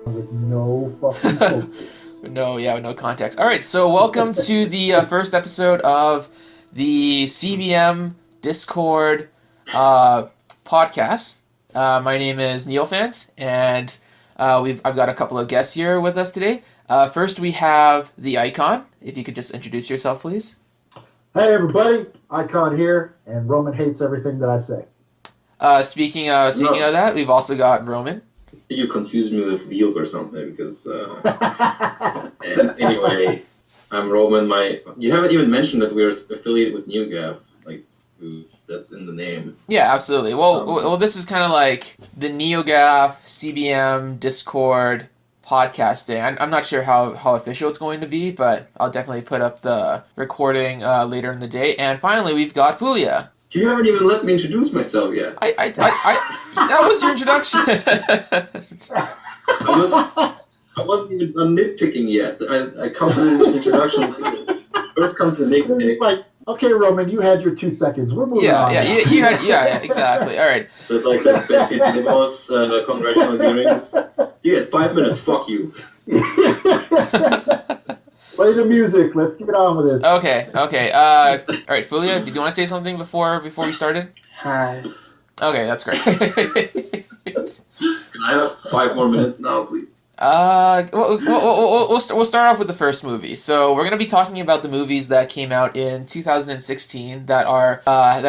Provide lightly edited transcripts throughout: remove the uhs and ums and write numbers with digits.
with no fucking hope. No context. All right, so welcome to the first episode of the CBM Discord podcast. My name is Neophant, and I've got a couple of guests here with us today. First, we have the Icon. If you could just introduce yourself, please. Hey everybody, Icon here, and Roman hates everything that I say. Speaking of that, we've also got Roman. You confused me with Veal or something because. And anyway, I'm Roman. You haven't even mentioned that we're affiliated with NewGaf. That's in the name. Yeah, absolutely. Well, this is kind of like the NeoGaf CBM Discord podcast thing. I'm not sure how official it's going to be, but I'll definitely put up the recording later in the day. And finally, we've got Foolia. You haven't even let me introduce myself yet. That was your introduction. I wasn't even done nitpicking yet. I come to the introduction later. First comes the nitpick. Like, okay, Roman, you had your 2 seconds. We're moving on. Yeah, exactly. All right. So like the Betsy DeVos congressional hearings. You get 5 minutes. Fuck you. Play the music. Let's get on with this. Okay. All right, Fulia, did you want to say something before we started? Hi. Okay, that's great. Can I have 5 more minutes now, please? We'll start off with the first movie. So we're gonna be talking about the movies that came out in 2016 that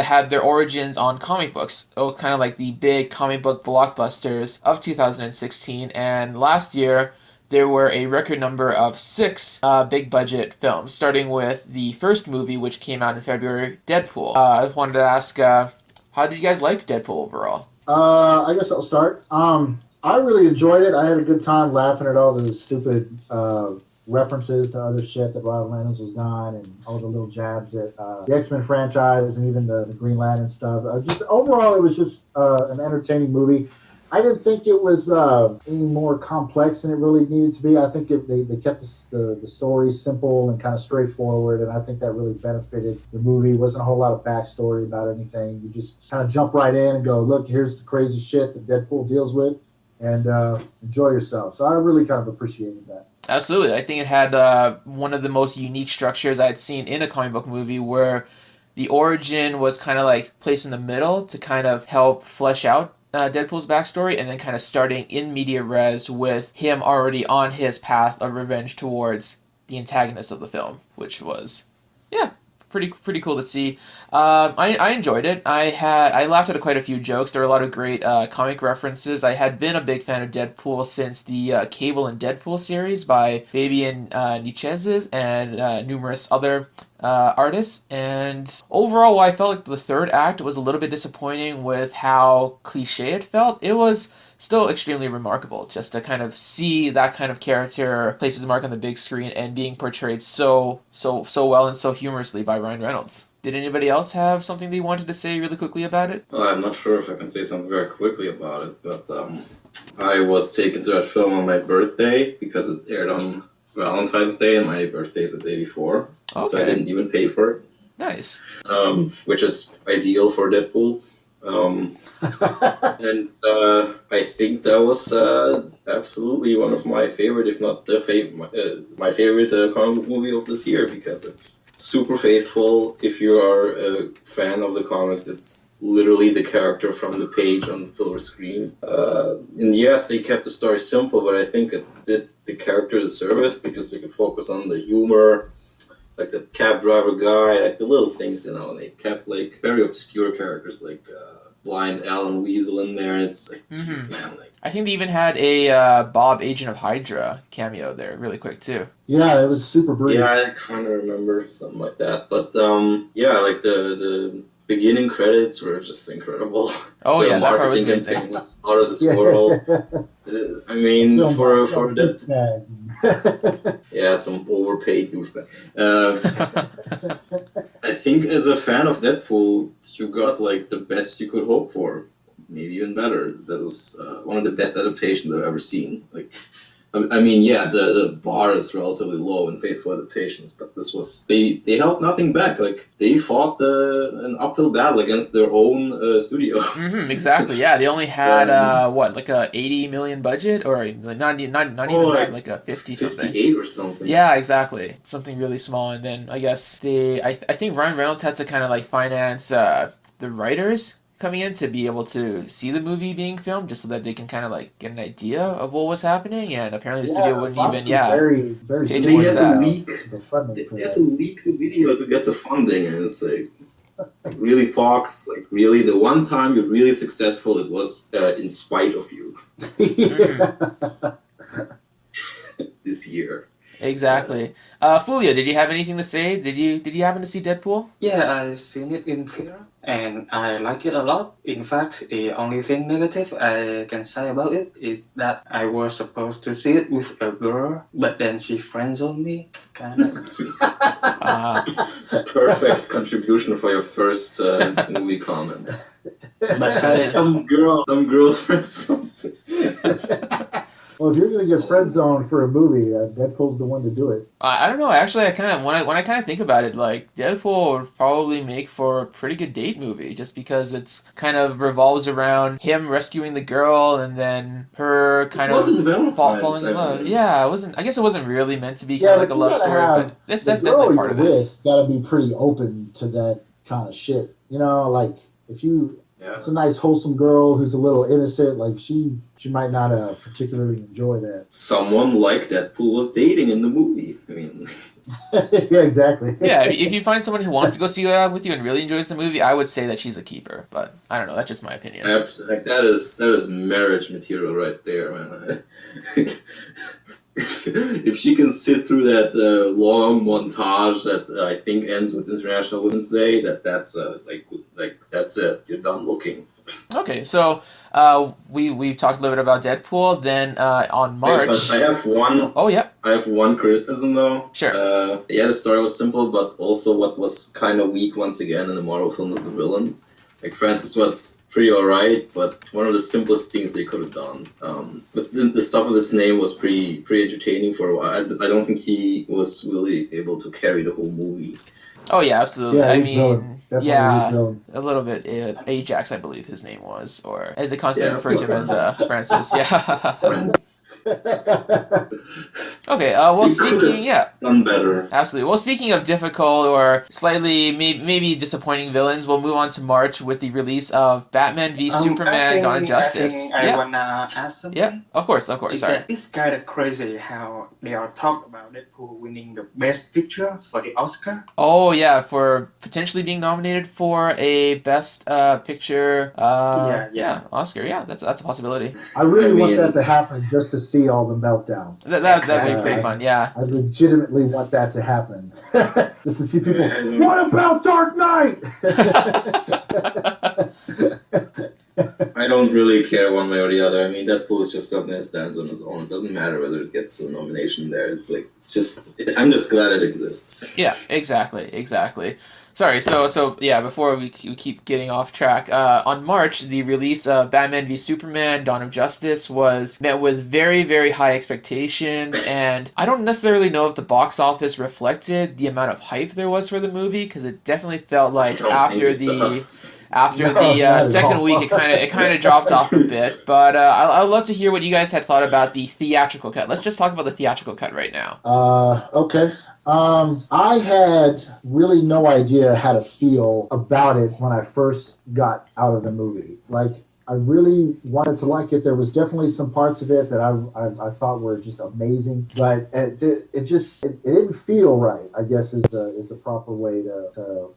had their origins on comic books. Oh, kind of like the big comic book blockbusters of 2016. And last year there were a record number of 6 big budget films, starting with the first movie, which came out in February, Deadpool. I wanted to ask, how did you guys like Deadpool overall? I guess I'll start. I really enjoyed it. I had a good time laughing at all the stupid references to other shit that Ryan Reynolds has done, and all the little jabs at the X-Men franchise and even the Green Lantern stuff. Just overall, it was just an entertaining movie. I didn't think it was any more complex than it really needed to be. I think they kept the story simple and kind of straightforward, and I think that really benefited the movie. It wasn't a whole lot of backstory about anything. You just kind of jump right in and go, look, here's the crazy shit that Deadpool deals with, and enjoy yourself. So I really kind of appreciated that. Absolutely. I think it had one of the most unique structures I had seen in a comic book movie, where the origin was kind of like placed in the middle to kind of help flesh out Deadpool's backstory, and then kind of starting in media res with him already on his path of revenge towards the antagonist of the film, which was, yeah, pretty cool to see. I enjoyed it. I laughed at quite a few jokes. There were a lot of great comic references. I had been a big fan of Deadpool since the Cable and Deadpool series by Fabian Nicieza and numerous other artists. And overall, I felt like the third act was a little bit disappointing with how cliche it felt. It was still extremely remarkable just to kind of see that kind of character place his mark on the big screen and being portrayed so well and so humorously by Ryan Reynolds. Did anybody else have something they wanted to say really quickly about it? Well, I'm not sure if I can say something very quickly about it, but I was taken to that film on my birthday because it aired on Valentine's Day, and my birthday is the day before. Okay. So I didn't even pay for it. Nice. Which is ideal for Deadpool. And I think that was absolutely one of my favorite, if not my favorite comic book movie of this year, because it's super faithful. If you are a fan of the comics, it's literally the character from the page on the silver screen. And yes, they kept the story simple, but I think it did the character the service because they could focus on the humor, like the cab driver guy, like the little things, and they kept like very obscure characters like Blind Alan Weasel in there. It's like, jeez, man, like. I think they even had a Bob Agent of Hydra cameo there really quick too. Yeah, it was super brief. Yeah, I kind of remember something like that. But yeah, like the beginning credits were just incredible. Oh the yeah, that part was marketing amazing. thing was out of this world. I mean, for that. Yeah, some overpaid douchebag. I think as a fan of Deadpool, you got like the best you could hope for. Maybe even better. That was one of the best adaptations I've ever seen. Like, I mean, yeah, the bar is relatively low in faithful adaptations, but this was they held nothing back. Like they fought an uphill battle against their own studio. Exactly. Yeah, they only had what, like a 80 million budget, or like not even that, like a 50 something. 58 or something. Yeah, exactly. Something really small, and then I guess I think Ryan Reynolds had to kind of like finance the writers coming in to be able to see the movie being filmed, just so that they can kind of like get an idea of what was happening. And appararily the studio wouldn't even very pay They towards had to that. leak. the funding They for had that. to leak the video to get the funding, and it's like really, Fox, like really, the one time you're really successful, it was in spite of you this year. Exactly. Foolia, did you have anything to say? Did you happen to see Deadpool? Yeah, I seen it in theater and I like it a lot. In fact, the only thing negative I can say about it is that I was supposed to see it with a girl, but then she friend-zoned me. Kinda. Perfect contribution for your first movie comment. But Some girlfriends. Well, if you're gonna get friend zoned for a movie, Deadpool's the one to do it. I don't know. Actually, I kind of when I kind of think about it, like Deadpool would probably make for a pretty good date movie, just because it's kind of revolves around him rescuing the girl and then her kind of falling in love. Yeah, it wasn't. I guess it wasn't really meant to be kind of like a love story, but that's definitely part of it. Gotta be pretty open to that kind of shit. You know, like if you. Yeah. It's a nice, wholesome girl who's a little innocent. Like she might not particularly enjoy that. Someone like Deadpool was dating in the movie. I mean, yeah, exactly. Yeah, if you find someone who wants to go see that with you and really enjoys the movie, I would say that she's a keeper. But I don't know. That's just my opinion. like, that is marriage material right there, man. If she can sit through that long montage that I think ends with International Women's Day, that's that's it. You're done looking. Okay, so we've talked a little bit about Deadpool. Then on March, But I have one. Oh yeah. I have one criticism though. Sure. Yeah, the story was simple, but also what was kind of weak once again in the Marvel film is the villain. Like Francis was pretty alright, but one of the simplest things they could have done. But the stuff with his name was pretty entertaining for a while. I don't think he was really able to carry the whole movie. Oh yeah, absolutely. Yeah, I he's mean, villain. Definitely he's yeah, villain. a little bit. Ajax, I believe his name was, or as they constantly refer to him as Francis. Yeah. Okay. Well, He could speaking, have done better. absolutely. Well, speaking of difficult or slightly maybe disappointing villains, we'll move on to March with the release of Batman v Superman: Dawn of Justice. I wanna ask something. Yeah. Of course. Is Sorry. that it's kind of crazy how they are talking about Deadpool winning the Best Picture for the Oscar. Oh yeah, for potentially being nominated for a Best Picture. Yeah. Oscar. Yeah, that's a possibility. I really want that to happen just to see all the meltdowns. That'd be pretty fun. Yeah. I legitimately want that to happen. Just to see people, what about Dark Knight? I don't really care one way or the other. I mean, Deadpool is just something that stands on its own. It doesn't matter whether it gets a nomination there. I'm just glad it exists. Yeah, exactly. Sorry, so yeah, before we keep getting off track, on March, the release of Batman v Superman: Dawn of Justice was met with very, very high expectations, and I don't necessarily know if the box office reflected the amount of hype there was for the movie, because it definitely felt like after the second week, it kind of dropped off a bit. But I'd love to hear what you guys had thought about the theatrical cut. Let's just talk about the theatrical cut right now. Okay. I had really no idea how to feel about it when I first got out of the movie. Like, I really wanted to like it. There was definitely some parts of it that I thought were just amazing, but it didn't feel right, I guess is the proper way to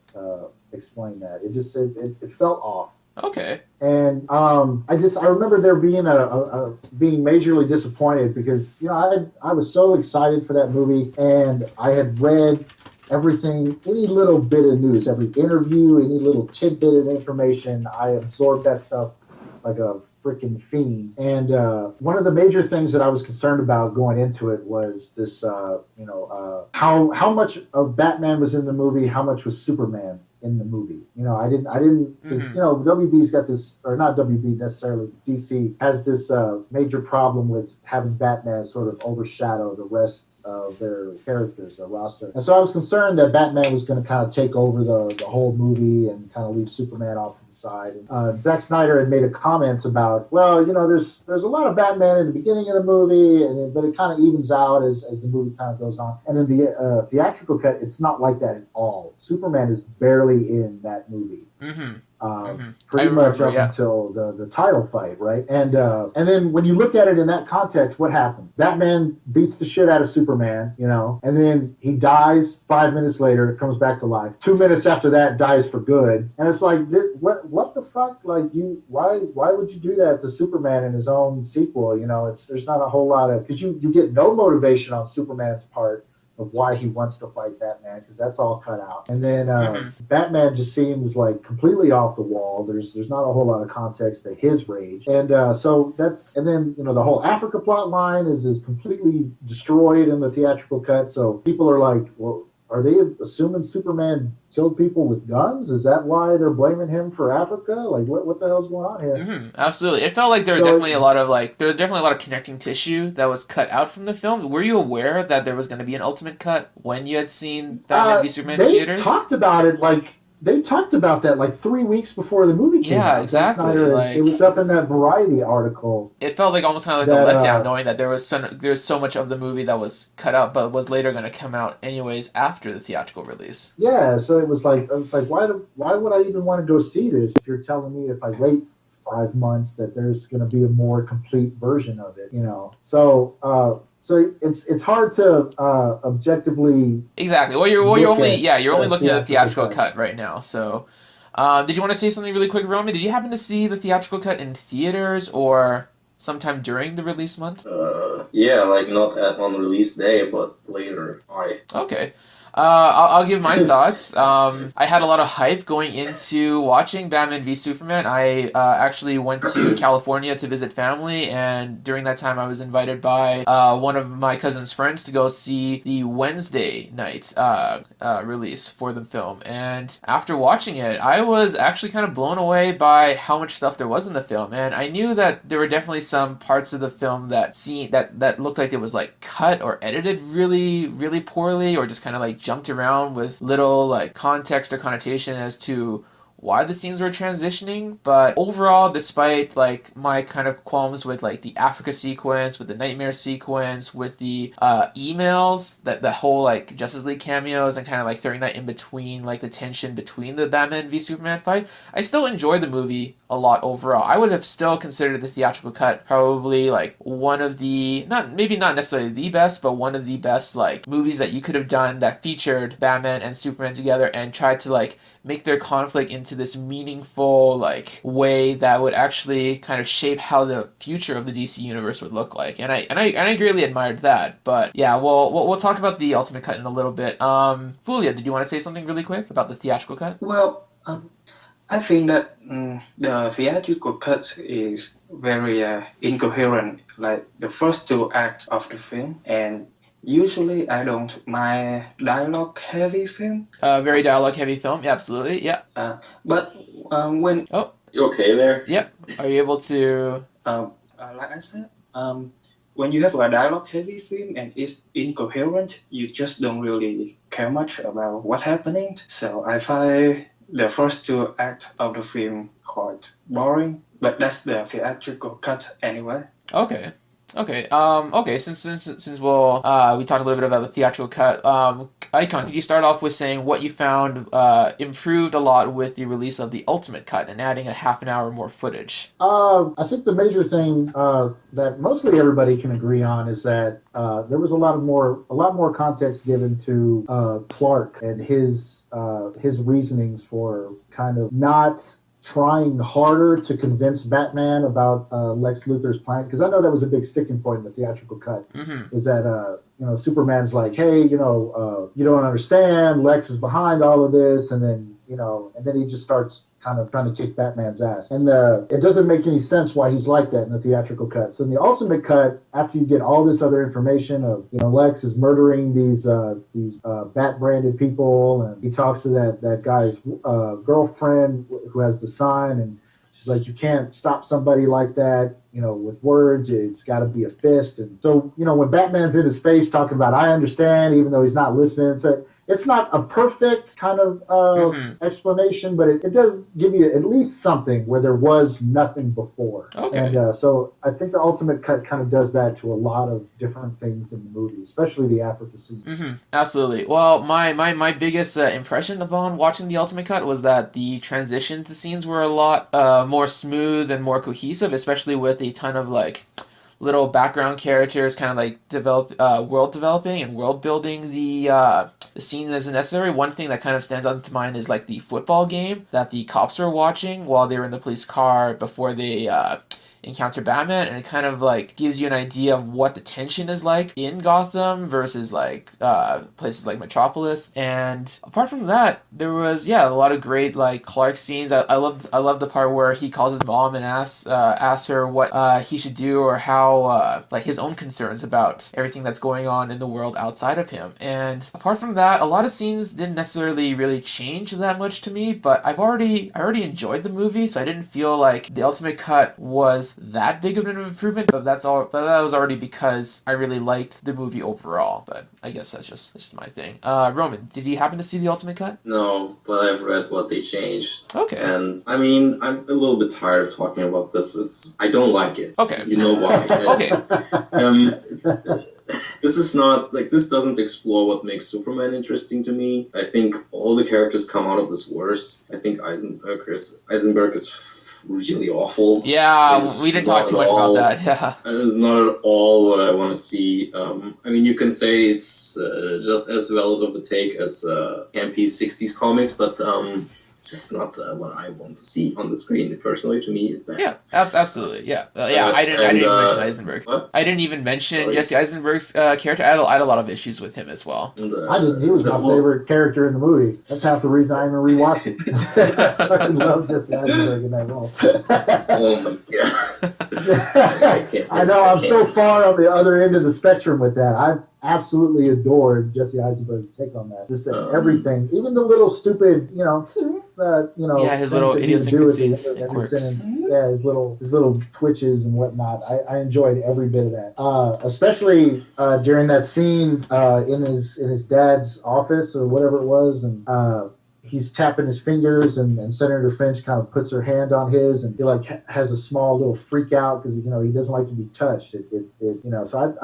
explain that. It felt off. Okay. And I remember there being being majorly disappointed because I was so excited for that movie, and I had read everything, any little bit of news, every interview, any little tidbit of information. I absorbed that stuff like a freaking fiend. And one of the major things that I was concerned about going into it was this, how much of Batman was in the movie, how much was Superman in the movie. I didn't, because WB's got this, or not WB necessarily, DC has this major problem with having Batman sort of overshadow the rest of their characters, their roster. And so I was concerned that Batman was going to kind of take over the whole movie and kind of leave Superman off to the side. And Zack Snyder had made a comment about, well, there's a lot of Batman in the beginning of the movie, but it kind of evens out as the movie kind of goes on. And in the theatrical cut, it's not like that at all. Superman is barely in that movie. Pretty much up until the title fight, right? And then when you look at it in that context, what happens? Batman beats the shit out of Superman, and then he dies 5 minutes later, comes back to life. 2 minutes after that, dies for good. And it's like, what the fuck? Like, why would you do that to Superman in his own sequel? There's not a whole lot of, because you get no motivation on Superman's part of why he wants to fight Batman, because that's all cut out. And then Batman just seems like completely off the wall. There's not a whole lot of context to his rage. And so that's, and then, the whole Africa plot line is completely destroyed in the theatrical cut. So people are like, well, are they assuming Superman killed people with guns? Is that why they're blaming him for Africa? Like, what the hell's going on here? Absolutely. It felt like there was definitely a lot of connecting tissue that was cut out from the film. Were you aware that there was going to be an ultimate cut when you had seen Batman v Superman in theaters? They talked about that like 3 weeks before the movie came out. Yeah, exactly. It was up in that Variety article. It felt like almost kind of like a letdown, knowing that there was so much of the movie that was cut out, but was later going to come out anyways after the theatrical release. Yeah, so I was like, why would I even want to go see this if you're telling me if I wait 5 months that there's going to be a more complete version of it, So it's hard to objectively. Exactly. Well, you're only looking at the theatrical cut right now. So, did you want to say something really quick, Roman? Did you happen to see the theatrical cut in theaters or sometime during the release month? Yeah, like not on release day, but later. Okay. I'll give my thoughts. I had a lot of hype going into watching Batman v Superman. I actually went to California to visit family, and during that time I was invited by one of my cousin's friends to go see the Wednesday night release for the film. And after watching it, I was actually kind of blown away by how much stuff there was in the film. And I knew that there were definitely some parts of the film that looked like it was like cut or edited really, really poorly, or just kind of like jumped around with little like context or connotation as to why the scenes were transitioning. But overall, despite like my kind of qualms with like the Africa sequence, with the nightmare sequence, with the emails, that the whole like Justice League cameos, and kind of like throwing that in between like the tension between the Batman v Superman fight, I still enjoyed the movie a lot overall. I would have still considered the theatrical cut probably like one of the, not necessarily the best, but one of the best like movies that you could have done that featured Batman and Superman together and tried to like make their conflict into this meaningful like way that would actually kind of shape how the future of the DC universe would look like. And I greatly admired that. But yeah, we'll talk about the ultimate cut in a little bit. Foolia, did you want to say something really quick about the theatrical cut? Well, I think that the theatrical cut is very incoherent, like the first two acts of the film, and usually I don't mind dialogue-heavy film. Very dialogue-heavy film, yeah, absolutely, yeah. But when... Oh. You okay there? Yep. Are you able to... like I said, when you have a dialogue-heavy film and it's incoherent, you just don't really care much about what's happening. So I find the first two acts of the film quite boring, but that's the theatrical cut anyway. Okay. Since we'll we talked a little bit about the theatrical cut. Icon, could you start off with saying what you found improved a lot with the release of the ultimate cut and adding a half an hour more footage? I think the major thing that mostly everybody can agree on is that there was a lot more context given to Clark and his reasonings for kind of not trying harder to convince Batman about Lex Luthor's plan, because I know that was a big sticking point in the theatrical cut. Is that Superman's like, hey, you don't understand, Lex is behind all of this, and then he just starts kind of trying to kick Batman's ass. And it doesn't make any sense why he's like that in the theatrical cut. So in the ultimate cut, after you get all this other information of, Lex is murdering these Bat-branded people, and he talks to that guy's girlfriend who has the sign, and she's like, you can't stop somebody like that, with words. It's got to be a fist. And so, when Batman's in his face talking about, I understand, even though he's not listening. So it's not a perfect kind of explanation, but it does give you at least something where there was nothing before. Okay. And so I think the ultimate cut kind of does that to a lot of different things in the movie, especially the Africa scene. Absolutely. Well, my biggest impression upon watching the ultimate cut was that the transition to scenes were a lot more smooth and more cohesive, especially with a ton of little background characters kind of world developing and world building the scene as necessary. One thing that kind of stands out to mind is the football game that the cops were watching while they were in the police car before they encounter Batman, and it kind of gives you an idea of what the tension is like in Gotham versus places like Metropolis. And apart from that, there was a lot of great Clark scenes. I love the part where he calls his mom and asks her what he should do, or how his own concerns about everything that's going on in the world outside of him. And apart from that, a lot of scenes didn't necessarily really change that much to me, but I already enjoyed the movie, so I didn't feel like the ultimate cut was that big of an improvement, but that was already because I really liked the movie overall. But I guess that's just my thing. Roman, did you happen to see the ultimate cut? No, but I've read what they changed. Okay. And I mean, I'm a little bit tired of talking about this. I don't like it. Okay. You know why? Okay. This doesn't explore what makes Superman interesting to me. I think all the characters come out of this worse. I think Eisenberg is really awful. Yeah, we didn't talk too much about that. Yeah. And it's not at all what I want to see. I mean, you can say it's just as valid of a take as campy 60s comics, but it's just not what I want to see on the screen. Personally, to me, it's bad. Yeah, absolutely. Yeah, I didn't even mention Eisenberg. What? I didn't even mention Sorry. Jesse Eisenberg's character. I had a lot of issues with him as well. And, I didn't. He was my favorite character in the movie. That's half the reason I even rewatched it. I fucking love Jesse Eisenberg in that role. Oh my god. I know. I'm so far on the other end of the spectrum with that. I absolutely adored Jesse Eisenberg's take on that. Just everything, even the little stupid, his little idiosyncrasies and quirks. Yeah, his little twitches and whatnot. I enjoyed every bit of that. Especially during that scene in his dad's office or whatever it was, and he's tapping his fingers, and Senator Finch kind of puts her hand on his, and he has a small little freak out because he doesn't like to be touched. So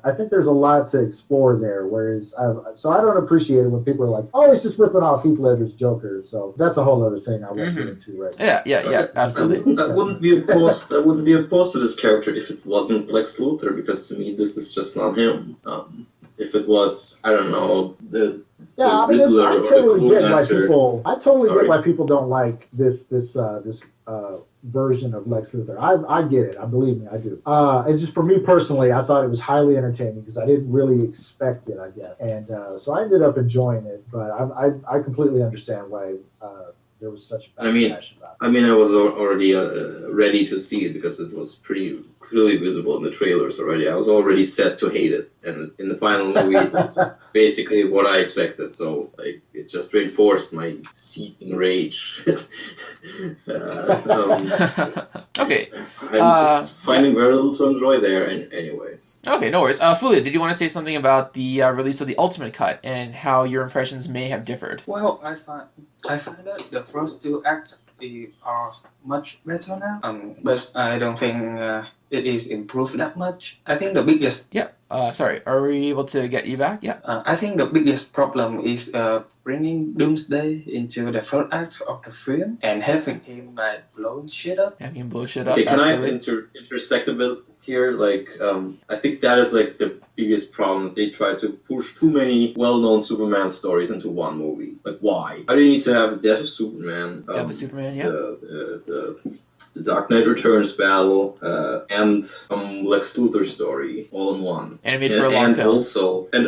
I think there's a lot to explore there. Whereas I don't appreciate it when people are like, oh, he's just ripping off Heath Ledger's Joker. So that's a whole other thing I won't get into right now. Yeah, absolutely. I wouldn't be opposed to this character if it wasn't Lex Luthor, because to me this is just not him. If it was, I don't know, the Riddler or the Clue I totally get why people don't like this version of Lex Luthor. I get it. Believe me, I do. And just for me personally, I thought it was highly entertaining because I didn't really expect it, I guess. And so I ended up enjoying it, but I completely understand why there was such a backlash about it. I mean, I was already ready to see it because it was pretty clearly visible in the trailers already. I was already set to hate it, and in the final movie, it was basically what I expected. So it just reinforced my seething rage. Okay. I'm just finding very little to enjoy there. Anyway. Okay, no worries. Foolia, did you want to say something about the release of the Ultimate Cut and how your impressions may have differed? Well, I find that the first two acts are much better now. But I don't think it is improved that much. I think the biggest. Yeah. Sorry. Are we able to get you back? Yeah. I think the biggest problem is bringing Doomsday into the third act of the film and having him blow shit up. Having him blow shit up. Okay, can absolutely. I intersect a bit here? I think that is the biggest problem. They try to push too many well-known Superman stories into one movie. Why? Why do you need to have the death of Superman? Death of Superman, yeah. the Dark Knight Returns battle, and Lex Luthor story all in one. And it made for a long film.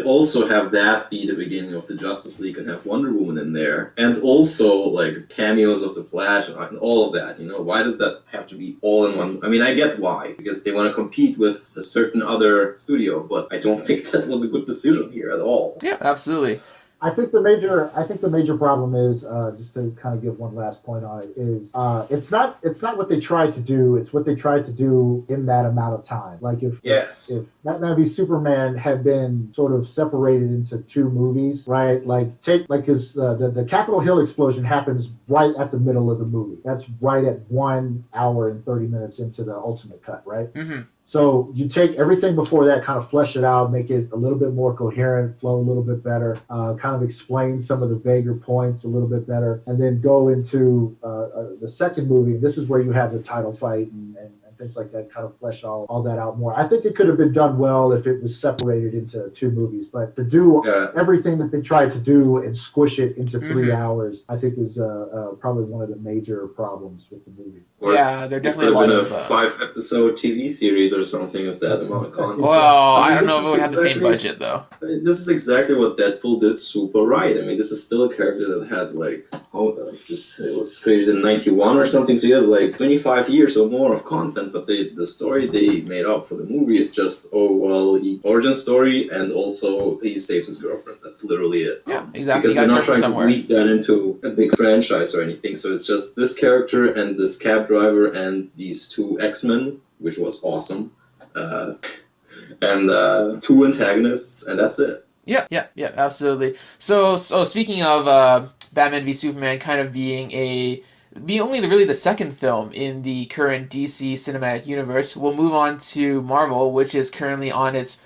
Also have that be the beginning of the Justice League and have Wonder Woman in there. And also like cameos of the Flash and all of that, why does that have to be all in one? I mean, I get why, because they want to compete with a certain other studio, but I don't think that was a good decision here at all. Yeah, absolutely. I think the major problem is, just to kind of give one last point on it, is it's not what they tried to do, it's what they tried to do in that amount of time. Like if Batman v Superman had been sort of separated into two movies, right? Because the Capitol Hill explosion happens right at the middle of the movie. That's right at 1 hour and 30 minutes into the ultimate cut, right? Mm-hmm. So you take everything before that, kind of flesh it out, make it a little bit more coherent, flow a little bit better, kind of explain some of the vaguer points a little bit better, and then go into the second movie. This is where you have the title fight and things like that, kind of flesh all that out more. I think it could have been done well if it was separated into two movies, but to do everything that they tried to do and squish it into 3 hours, I think is probably one of the major problems with the movie. They're definitely a lot of... 5-episode TV series or something of that amount of content. Well, I don't know if it would have the same budget, though. This is exactly what Deadpool did super right. I mean, this is still a character that has, it was created in 91 or something, so he has, 25 years or more of content, but the story they made up for the movie is just, he origin story, and also he saves his girlfriend. That's literally it. Yeah, exactly. Because they're not trying to lead that into a big franchise or anything, so it's just this character and this cab driver and these two X-Men, which was awesome, and two antagonists, and that's it. Yeah, absolutely. So speaking of Batman v Superman kind of being only really the second film in the current DC cinematic universe, we'll move on to Marvel, which is currently on its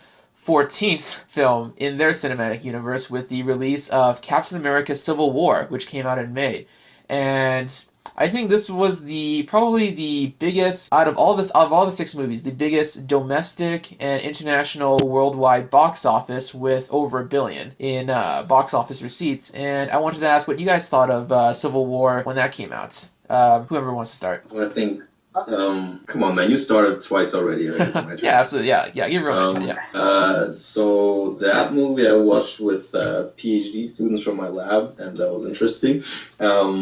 14th film in their cinematic universe with the release of Captain America Civil War, which came out in May. And I think this was probably the biggest out of all the 6 movies, the biggest domestic and international worldwide box office with over $1 billion in box office receipts. And I wanted to ask what you guys thought of Civil War when that came out. Whoever wants to start. I think. Come on, man! You started twice already. Right? It's my turn. Yeah, absolutely. Yeah. You're really So that movie I watched with PhD students from my lab, and that was interesting. Let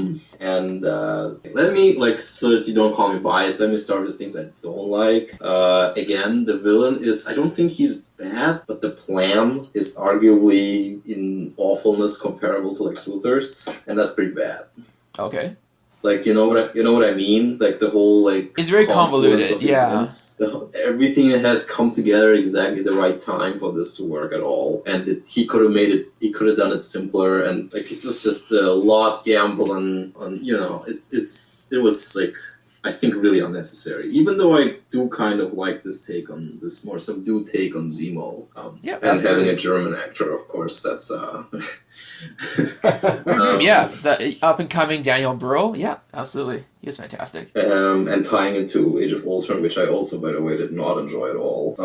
me so that you don't call me biased. Let me start with the things I don't like. Again, the villain I don't think he's bad, but the plan is arguably in awfulness comparable to Lex Luthor's, and that's pretty bad. Okay. You know what I mean? The whole it's very convoluted. Yeah. Everything has come together exactly at the right time for this to work at all, and he could have done it simpler, and it was just a lot gamble on it was I think really unnecessary. Even though I do kind of like this more subdued take on Zemo, and having a German actor, of course, that's the up and coming Daniel Bruhl. Yeah, absolutely, he is fantastic. And tying into Age of Ultron, which I also, by the way, did not enjoy at all.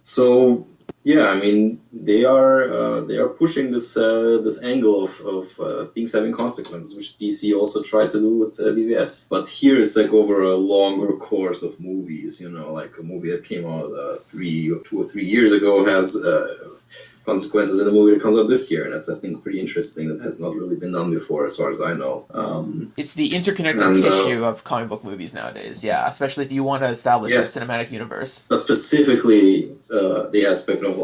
So yeah, I mean they are pushing this angle of things having consequences, which DC also tried to do with BVS. But here it's over a longer course of movies. A movie that came out 2 or 3 years ago has consequences in a movie that comes out this year, and that's, I think, pretty interesting. That has not really been done before, as far as I know. It's the interconnected tissue of comic book movies nowadays, especially if you want to establish a cinematic universe. But specifically, the aspect of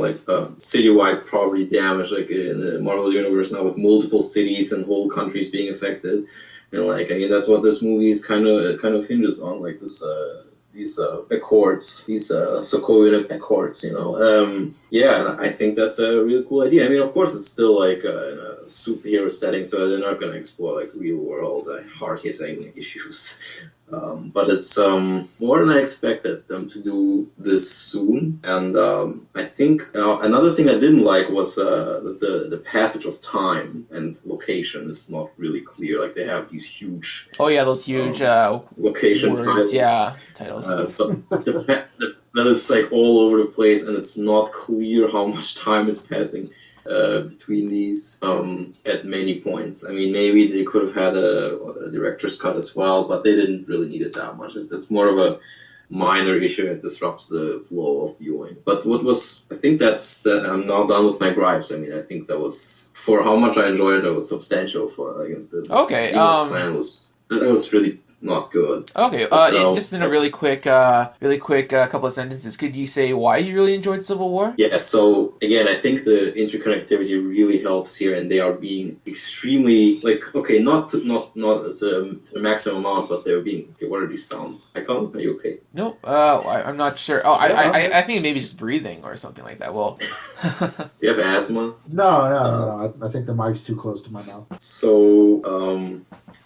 citywide property damage, in the Marvel universe now, with multiple cities and whole countries being affected, and that's what this movie is kind of hinges on, these accords, these Sokovian accords, and I think that's a really cool idea. I mean, of course, it's still in a superhero setting, so they're not going to explore real world hard-hitting issues. But it's more than I expected them to do this soon, and I think another thing I didn't like was the passage of time and location is not really clear. They have these huge those huge location words, titles. Titles. That is all over the place, and it's not clear how much time is passing. between these at many points. I mean, maybe they could have had a director's cut as well, but they didn't really need it that much. It's more of a minor issue. It disrupts the flow of viewing. But I think that I'm now done with my gripes. I mean, I think that was, for how much I enjoyed it, that was substantial. For the Okay. plan was really not good. Okay. Just in a really quick couple of sentences, could you say why you really enjoyed Civil War? Yeah. So again, I think the interconnectivity really helps here, and they are being extremely not to the maximum amount, but they're being okay. What are these sounds? Icon, are you okay? No. I'm not sure. Oh, I think maybe just breathing or something like that. Well. Do you have asthma? No. I think the mic's too close to my mouth. So,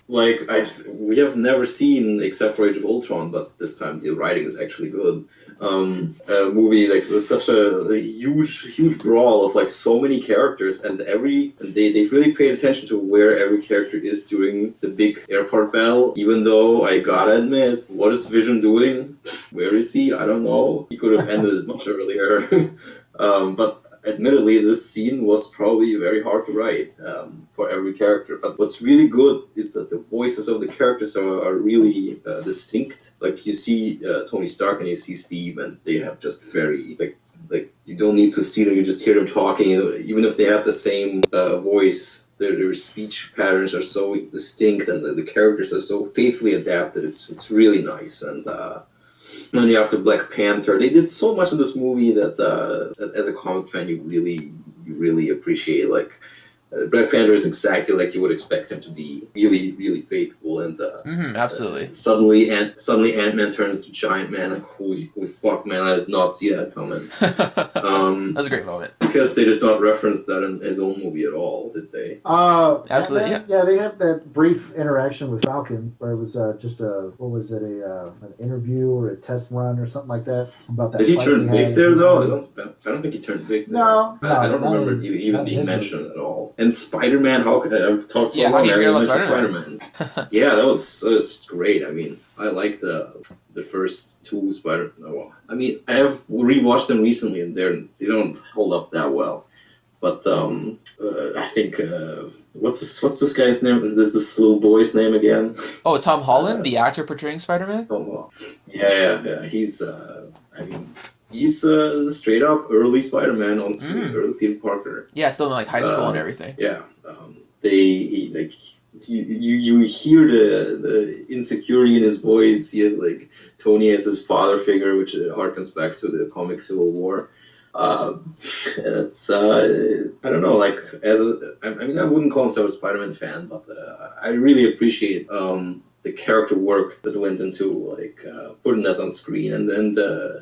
we have never seen, except for Age of Ultron, but this time the writing is actually good. A movie like with such a huge brawl of like so many characters, and they've really paid attention to where every character is during the big airport battle. Even though I gotta admit, what is Vision doing? Where is he? I don't know. He could have ended it much earlier. But admittedly, this scene was probably very hard to write for every character. But what's really good is that the voices of the characters are really distinct. Like you see Tony Stark and you see Steve, and they have just very like you don't need to see them; you just hear them talking. Even if they have the same voice, their speech patterns are so distinct, and the characters are so faithfully adapted. It's really nice. And then you have the Black Panther. They did so much in this movie that as a comic fan you really appreciate. Like Black Panther is exactly like you would expect him to be, really faithful, and absolutely. Suddenly Ant-Man turns into Giant Man. Like holy fuck, man! I did not see that coming. That was a great moment. Because they did not reference that in his own movie at all, did they? Absolutely, yeah. They have that brief interaction with Falcon where it was just an interview or a test run or something like that about that. Did he turn big there though? I don't think he turned big there. No, I don't remember it even being mentioned at all. And Spider-Man, I've talked so long. I haven't mentioned Spider-Man. Yeah, that was great. I mean, I liked the first two Spider. Well, I mean, I have rewatched them recently, and they don't hold up that well. But I think what's this guy's name? This little boy's name again? Oh, Tom Holland, the actor portraying Spider-Man. Oh well, yeah. He's he's straight up early Spider-Man on screen, early Peter Parker. Yeah, still in like high school and everything. Yeah, you hear the insecurity in his voice. He has like Tony as his father figure, which harkens back to the comic Civil War. It's I don't know, like I wouldn't call myself a Spider-Man fan, but I really appreciate the character work that went into like putting that on screen, and then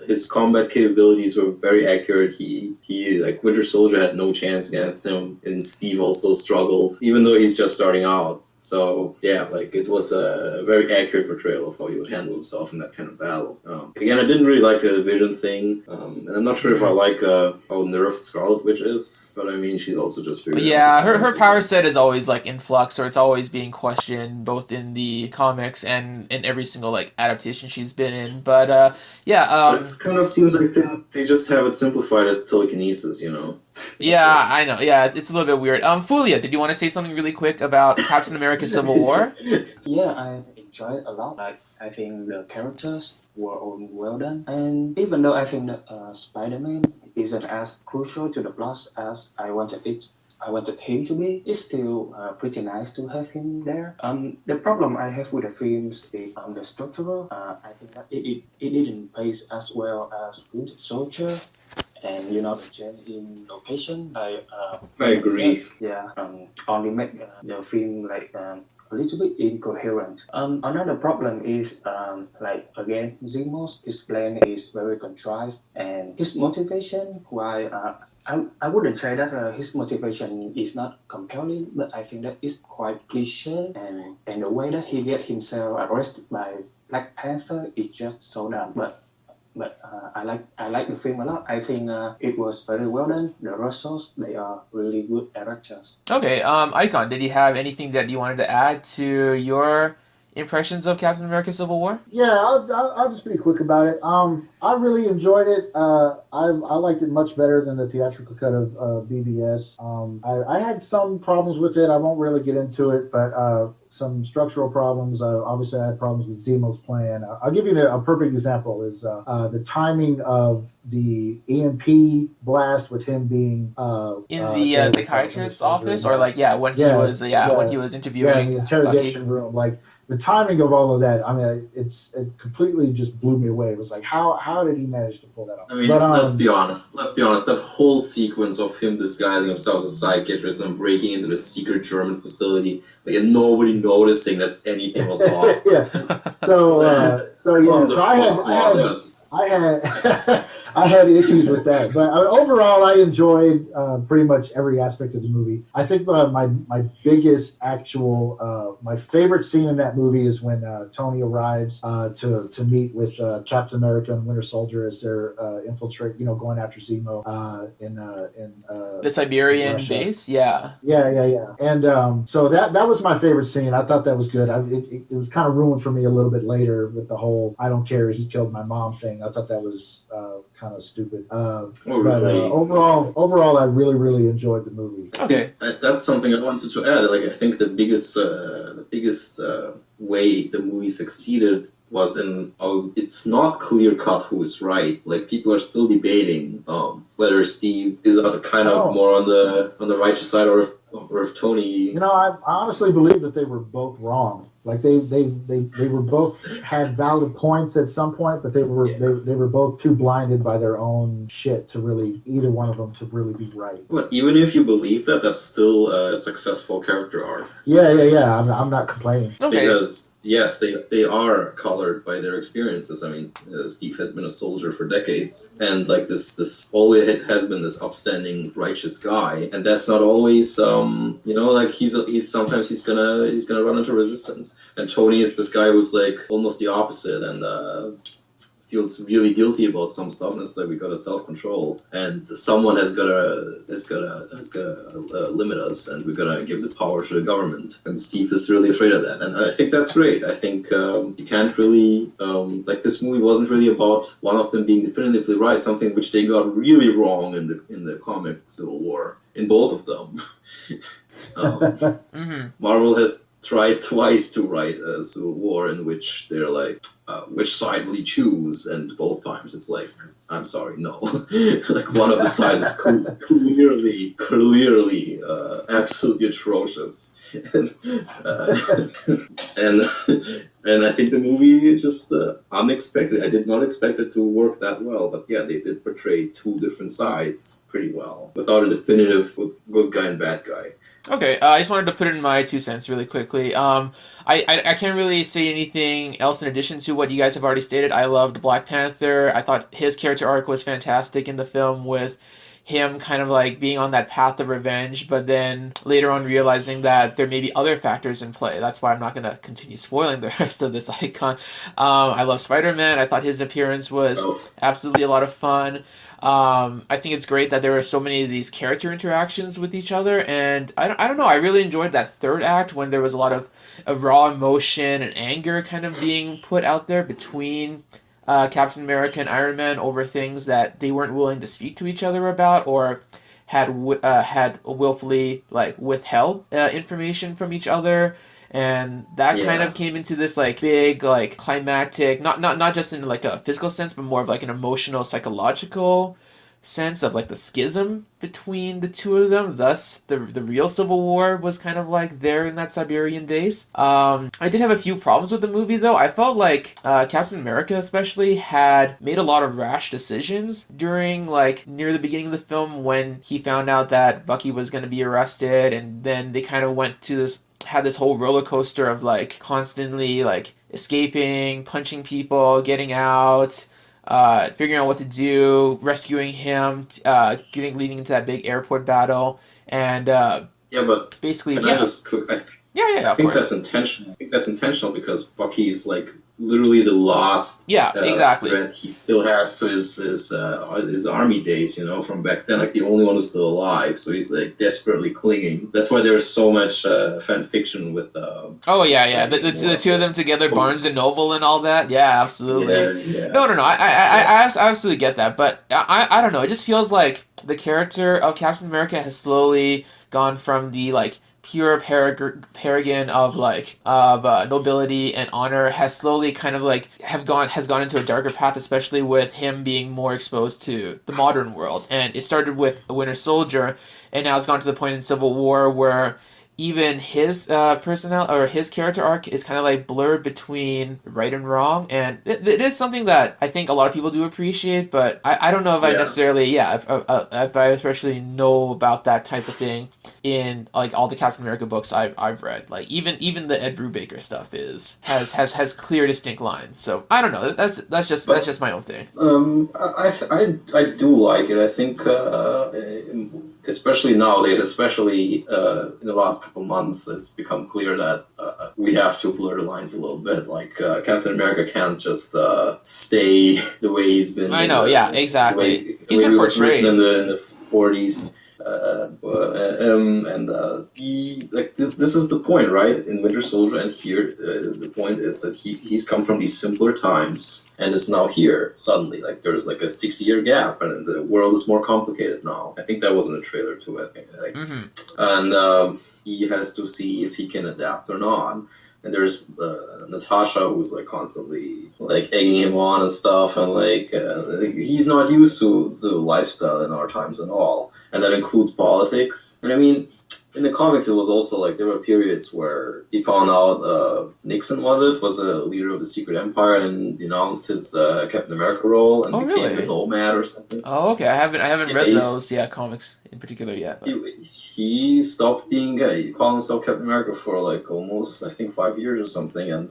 his combat capabilities were very accurate. He like Winter Soldier had no chance against him, and Steve also struggled, even though he's just starting out. So yeah, like it was a very accurate portrayal of how he would handle himself in that kind of battle. Again, I didn't really like a Vision thing, and I'm not sure if I like how nerfed Scarlet Witch is, but I mean she's also just very. Yeah, her power set is always like in flux, or it's always being questioned, both in the comics and in every single like adaptation she's been in. But yeah, it kind of seems like they just have it simplified as telekinesis, you know. Yeah, I know. Yeah, it's a little bit weird. Foolia, did you want to say something really quick about Captain America: Civil War? Yeah, I enjoyed it a lot. Like, I think the characters were all well done, and even though I think that Spider-Man isn't as crucial to the plot as I wanted him to be, it's still pretty nice to have him there. The problem I have with the films is the structural. I think that it didn't pace as well as Winter Soldier. And the change in location, like I agree. Yeah, only make the film like a little bit incoherent. Another problem is like again, Zemos, his plan is very contrived, and his motivation. Why I wouldn't say that his motivation is not compelling, but I think that it's quite cliche, and the way that he get himself arrested by Black Panther is just so dumb. But I like the film a lot. I think it was very well done. The Russos, they are really good directors. Okay, Icon, did you have anything that you wanted to add to your impressions of Captain America: Civil War? Yeah, I'll just be quick about it. I really enjoyed it. I liked it much better than the theatrical cut of BBS. I had some problems with it. I won't really get into it, but some structural problems. Obviously, I had problems with Zemo's plan. I'll give you a perfect example: is the timing of the EMP blast with him being In the there with, psychiatrist's Winter Soldier office, and or like when he was when he was yeah, in interviewing the Bucky? interrogation room, like the timing of all of that. I mean, it completely just blew me away. It was like, how did he manage to pull that off? I mean, But let's be honest. Let's be honest. That whole sequence of him disguising himself as a psychiatrist and breaking into the secret German facility, like, and nobody noticing that anything was off. yeah. So yeah. The So fuck I had I had issues with that, but overall, I enjoyed pretty much every aspect of the movie. I think my biggest my favorite scene in that movie is when Tony arrives to meet with Captain America and Winter Soldier as they're going after Zemo in The Siberian Russia. base, yeah. Yeah. And so that was my favorite scene. I thought that was good. It was kind of ruined for me a little bit later with the whole "I don't care, he killed my mom" thing. I thought that was kind of stupid. But overall, I really enjoyed the movie. Okay. That's something I wanted to add. Like, I think the biggest way the movie succeeded was in it's not clear cut who is right. Like, people are still debating whether Steve is kind of more on the righteous side or if Tony. I honestly believe that they were both wrong. Like they were both had valid points at some point, but they were both too blinded by their own shit to really either one of them to really be right. But even if you believe that, that's still a successful character arc. Yeah. I'm not complaining. Okay. Because yes, they are colored by their experiences. I mean, Steve has been a soldier for decades, and like this always has been this upstanding, righteous guy, and that's not always like he's sometimes he's gonna run into resistance. And Tony is this guy who's like almost the opposite, and feels really guilty about some stuff, and it's like we gotta self-control, and someone has gotta limit us, and we're gonna give the power to the government. And Steve is really afraid of that, and I think that's great. I think you can't really this movie wasn't really about one of them being definitively right, something which they got really wrong in the comic Civil War, in both of them. Marvel has tried twice to write a Civil War in which they're like, which side will you choose? And both times it's like, I'm sorry, no. Like, one of the sides is clearly absolutely atrocious. And I think the movie just unexpected. I did not expect it to work that well, but yeah, they did portray two different sides pretty well without a definitive good guy and bad guy. Okay, I just wanted to put in my 2 cents really quickly. I can't really say anything else in addition to what you guys have already stated. I loved Black Panther. I thought his character arc was fantastic in the film, with him kind of like being on that path of revenge, but then later on realizing that there may be other factors in play. That's why I'm not going to continue spoiling the rest of this icon. I love Spider-Man. I thought his appearance was absolutely a lot of fun. I think it's great that there were so many of these character interactions with each other, and I don't know, I really enjoyed that third act when there was a lot of raw emotion and anger kind of being put out there between Captain America and Iron Man over things that they weren't willing to speak to each other about, or had willfully like withheld information from each other. And that kind of came into this like big like climactic, not just in like a physical sense, but more of like an emotional, psychological sense of like the schism between the two of them. Thus, the real Civil War was kind of like there in that Siberian base. I did have a few problems with the movie though. I felt like Captain America especially had made a lot of rash decisions during like near the beginning of the film when he found out that Bucky was going to be arrested, and then they kind of had this whole roller coaster of like constantly like escaping, punching people, getting out, figuring out what to do, rescuing him, leading into that big airport battle, and but basically, I just quick, I think that's intentional. I think that's intentional because Bucky is like literally the last exactly. threat he still has to his army days, you know, from back then, like the only one who's still alive. So he's like desperately clinging. That's why there's so much fan fiction with. The two of them together, Barnes and Noble and all that. Yeah, absolutely. Yeah. No. I absolutely get that, but I don't know. It just feels like the character of Captain America has slowly gone from the like pure paragon of nobility and honor, has slowly kind of like has gone into a darker path, especially with him being more exposed to the modern world. And it started with Winter Soldier, and now it's gone to the point in Civil War where even his personnel or his character arc is kind of like blurred between right and wrong, and it is something that I think a lot of people do appreciate, but I don't know if I necessarily if I especially know about that type of thing in like all the Captain America books I've read. Like even the Ed Brubaker stuff has clear distinct lines. So I don't know. That's just my own thing. I do like it. I think especially nowadays, especially in the last couple months, it's become clear that we have to blur the lines a little bit. Like Captain America can't just stay the way he's been. I know, exactly. He's been portrayed in the 40s. He like this is the point, right? In Winter Soldier, and here the point is that he's come from these simpler times and is now here suddenly. Like there's like a 60-year gap, and the world is more complicated now. I think that was in the trailer too. I think, and he has to see if he can adapt or not. And there's Natasha, who's like constantly like egging him on and stuff, and like he's not used to the lifestyle in our times at all, and that includes politics. And I mean, in the comics, it was also like there were periods where he found out Nixon was a leader of the Secret Empire and denounced his Captain America role and became a nomad or something. Oh, okay. I haven't read those comics in particular yet. He stopped being gay. He called himself Captain America for like almost, I think, 5 years or something, and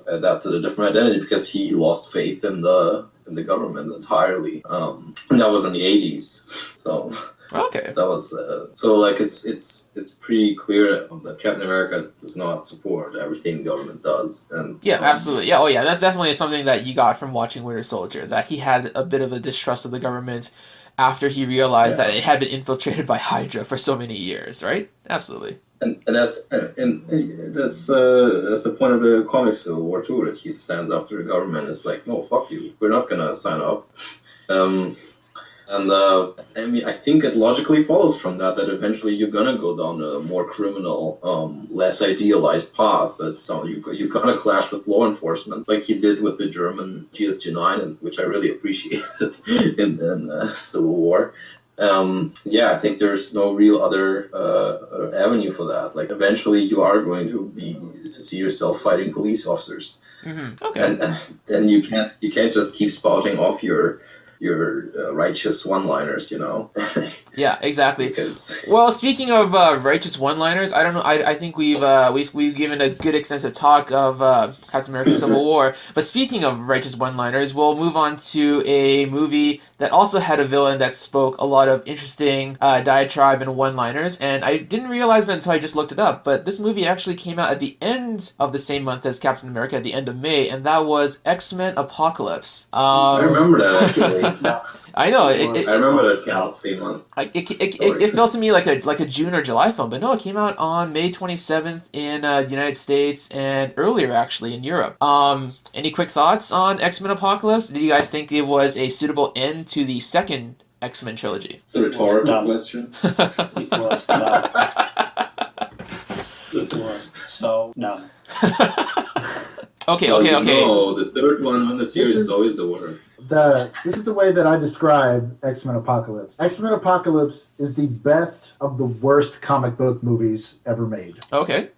adapted a different identity because he lost faith in the government entirely. And that was in the 80s. So. Okay. That was so like it's pretty clear that Captain America does not support everything the government does, and absolutely, that's definitely something that you got from watching Winter Soldier, that he had a bit of a distrust of the government after he realized that it had been infiltrated by Hydra for so many years, right? Absolutely. And that's the point of the comics Civil War too, that he stands up to the government. It's like, no, fuck you, we're not gonna sign up. And I mean, I think it logically follows from that eventually you're gonna go down a more criminal, less idealized path. That's you're gonna clash with law enforcement, like he did with the German GSG-9, and which I really appreciated in Civil War. I think there's no real other avenue for that. Like eventually you are going to see yourself fighting police officers, Okay. and then you can't just keep spouting off your righteous one-liners, you know. Yeah, exactly. Because... Well, speaking of righteous one-liners, I don't know. I think we've given a good extensive talk of Captain America: Civil War. But speaking of righteous one-liners, we'll move on to a movie that also had a villain that spoke a lot of interesting diatribe and one-liners. And I didn't realize it until I just looked it up. But this movie actually came out at the end of the same month as Captain America, at the end of May, and that was X-Men: Apocalypse. I remember that actually. I know. I remember that Galaxy month. It felt to me like a June or July film, but no, it came out on May 27th in the United States and earlier actually in Europe. Any quick thoughts on X-Men Apocalypse? Did you guys think it was a suitable end to the second X-Men trilogy? It's a rhetorical question. It was done. It was so done. Okay. No, the third one on the series is always the worst. This is the way that I describe X-Men Apocalypse. X-Men Apocalypse is the best of the worst comic book movies ever made. Okay.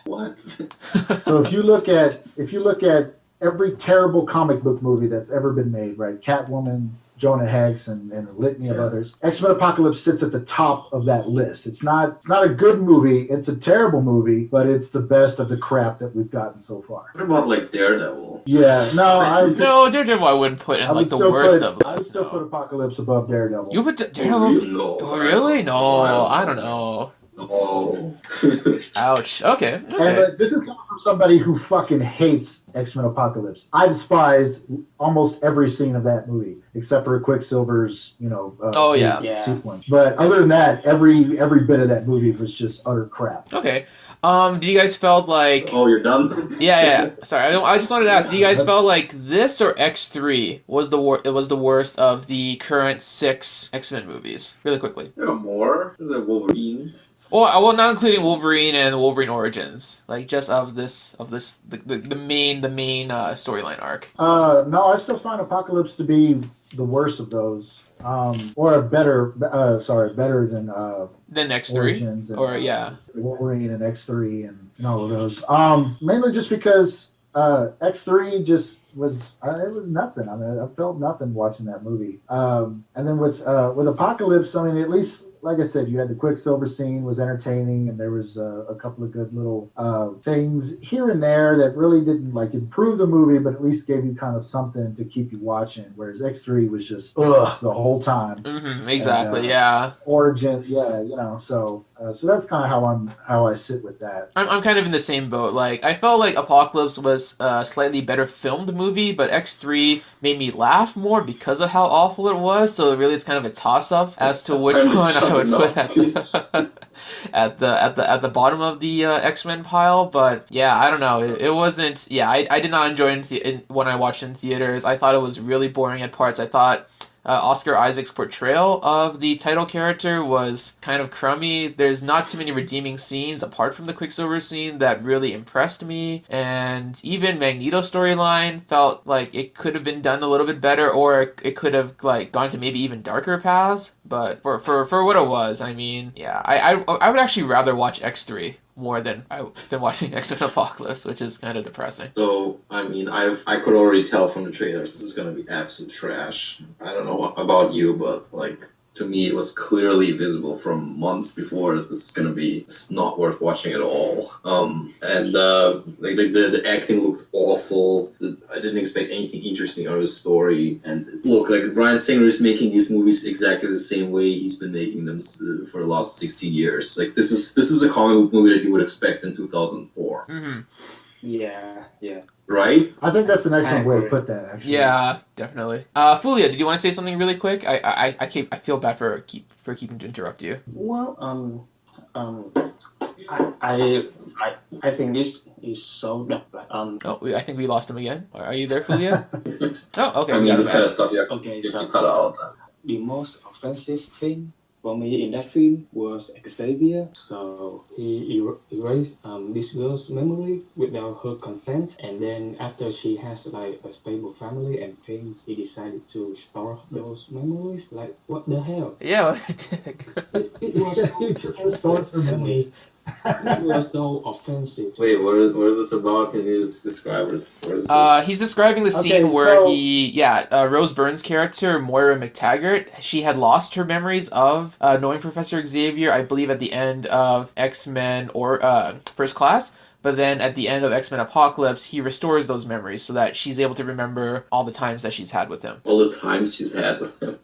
What? So if you look at every terrible comic book movie that's ever been made, right? Catwoman, Jonah Hex, and a litany of others. X-Men Apocalypse sits at the top of that list. It's not a good movie. It's a terrible movie, but it's the best of the crap that we've gotten so far. What about like Daredevil? Yeah, no, Daredevil I wouldn't put in like the worst of them. I would still put Apocalypse above Daredevil. You put Daredevil? No. Really? No, I don't know. Oh. Ouch. Okay. And this is coming from somebody who fucking hates X-Men Apocalypse. I despised almost every scene of that movie except for Quicksilver's, Oh, yeah. sequence. But other than that, every bit of that movie was just utter crap. Okay. Do you guys felt like? Oh, you're done? Yeah. Sorry, I just wanted to ask. Do you guys felt like this or X3 was it was the worst of the current 6 X-Men movies? Really quickly. There are more. There's a Wolverine. Well, not including Wolverine and Wolverine Origins, like just of the main storyline arc. No, I still find Apocalypse to be the worst of those. Or better than X3, Origins and, or yeah. Wolverine and X3 and all of those. Mainly just because X3 just was it was nothing. I mean, I felt nothing watching that movie. And then with Apocalypse, I mean, at least, like I said, you had the Quicksilver scene was entertaining, and there was a couple of good little things here and there that really didn't like improve the movie, but at least gave you kind of something to keep you watching. Whereas X3 was just the whole time. Mm-hmm, exactly. And, yeah. Origin, so that's kind of how I sit with that. I'm kind of in the same boat. Like, I felt like Apocalypse was a slightly better filmed movie, but X3 made me laugh more because of how awful it was. So really, it's kind of a toss up as to which one I would put at the bottom of the X-Men pile. But yeah, I don't know. It wasn't. Yeah, I did not enjoy it when I watched it in theaters. I thought it was really boring at parts. I thought Oscar Isaac's portrayal of the title character was kind of crummy. There's not too many redeeming scenes apart from the Quicksilver scene that really impressed me, and even Magneto's storyline felt like it could have been done a little bit better, or it could have like gone to maybe even darker paths. But for what it was, I mean, yeah, I would actually rather watch X3 more than watching X-Men Apocalypse, which is kind of depressing. So, I mean, I could already tell from the trailers this is gonna be absolute trash. I don't know about you, but like, to me it was clearly visible from months before that this is gonna be not worth watching at all. And the acting looked awful. I didn't expect anything interesting out of the story. And look, like, Bryan Singer is making these movies exactly the same way he's been making them for the last 16 years. Like, this is a comic book movie that you would expect in 2004. Mm-hmm. Yeah. Right? I think that's an excellent way to put that, actually. Yeah, definitely. Foolia, did you want to say something really quick? I feel bad for keeping to interrupt you. Well, I think this is so dark. I think we lost him again. Are you there, Foolia? Oh, okay. I we mean, got this him kind back. of stuff you Okay, have so to cut out. the most offensive thing for me in that film was Xavier. So he erased this girl's memory without her consent, and then after she has like a stable family and things, he decided to restore those memories. Like, what the hell? Yeah, what a dick. It was so her memory. It was so offensive. Wait, what is this about? Can you just describe this? What is this? He's describing the scene Okay, where so- Rose Byrne's character, Moira McTaggart, she had lost her memories of knowing Professor Xavier, I believe at the end of X-Men or First Class, but then at the end of X-Men Apocalypse, he restores those memories so that she's able to remember all the times that she's had with him. All the times she's had with him.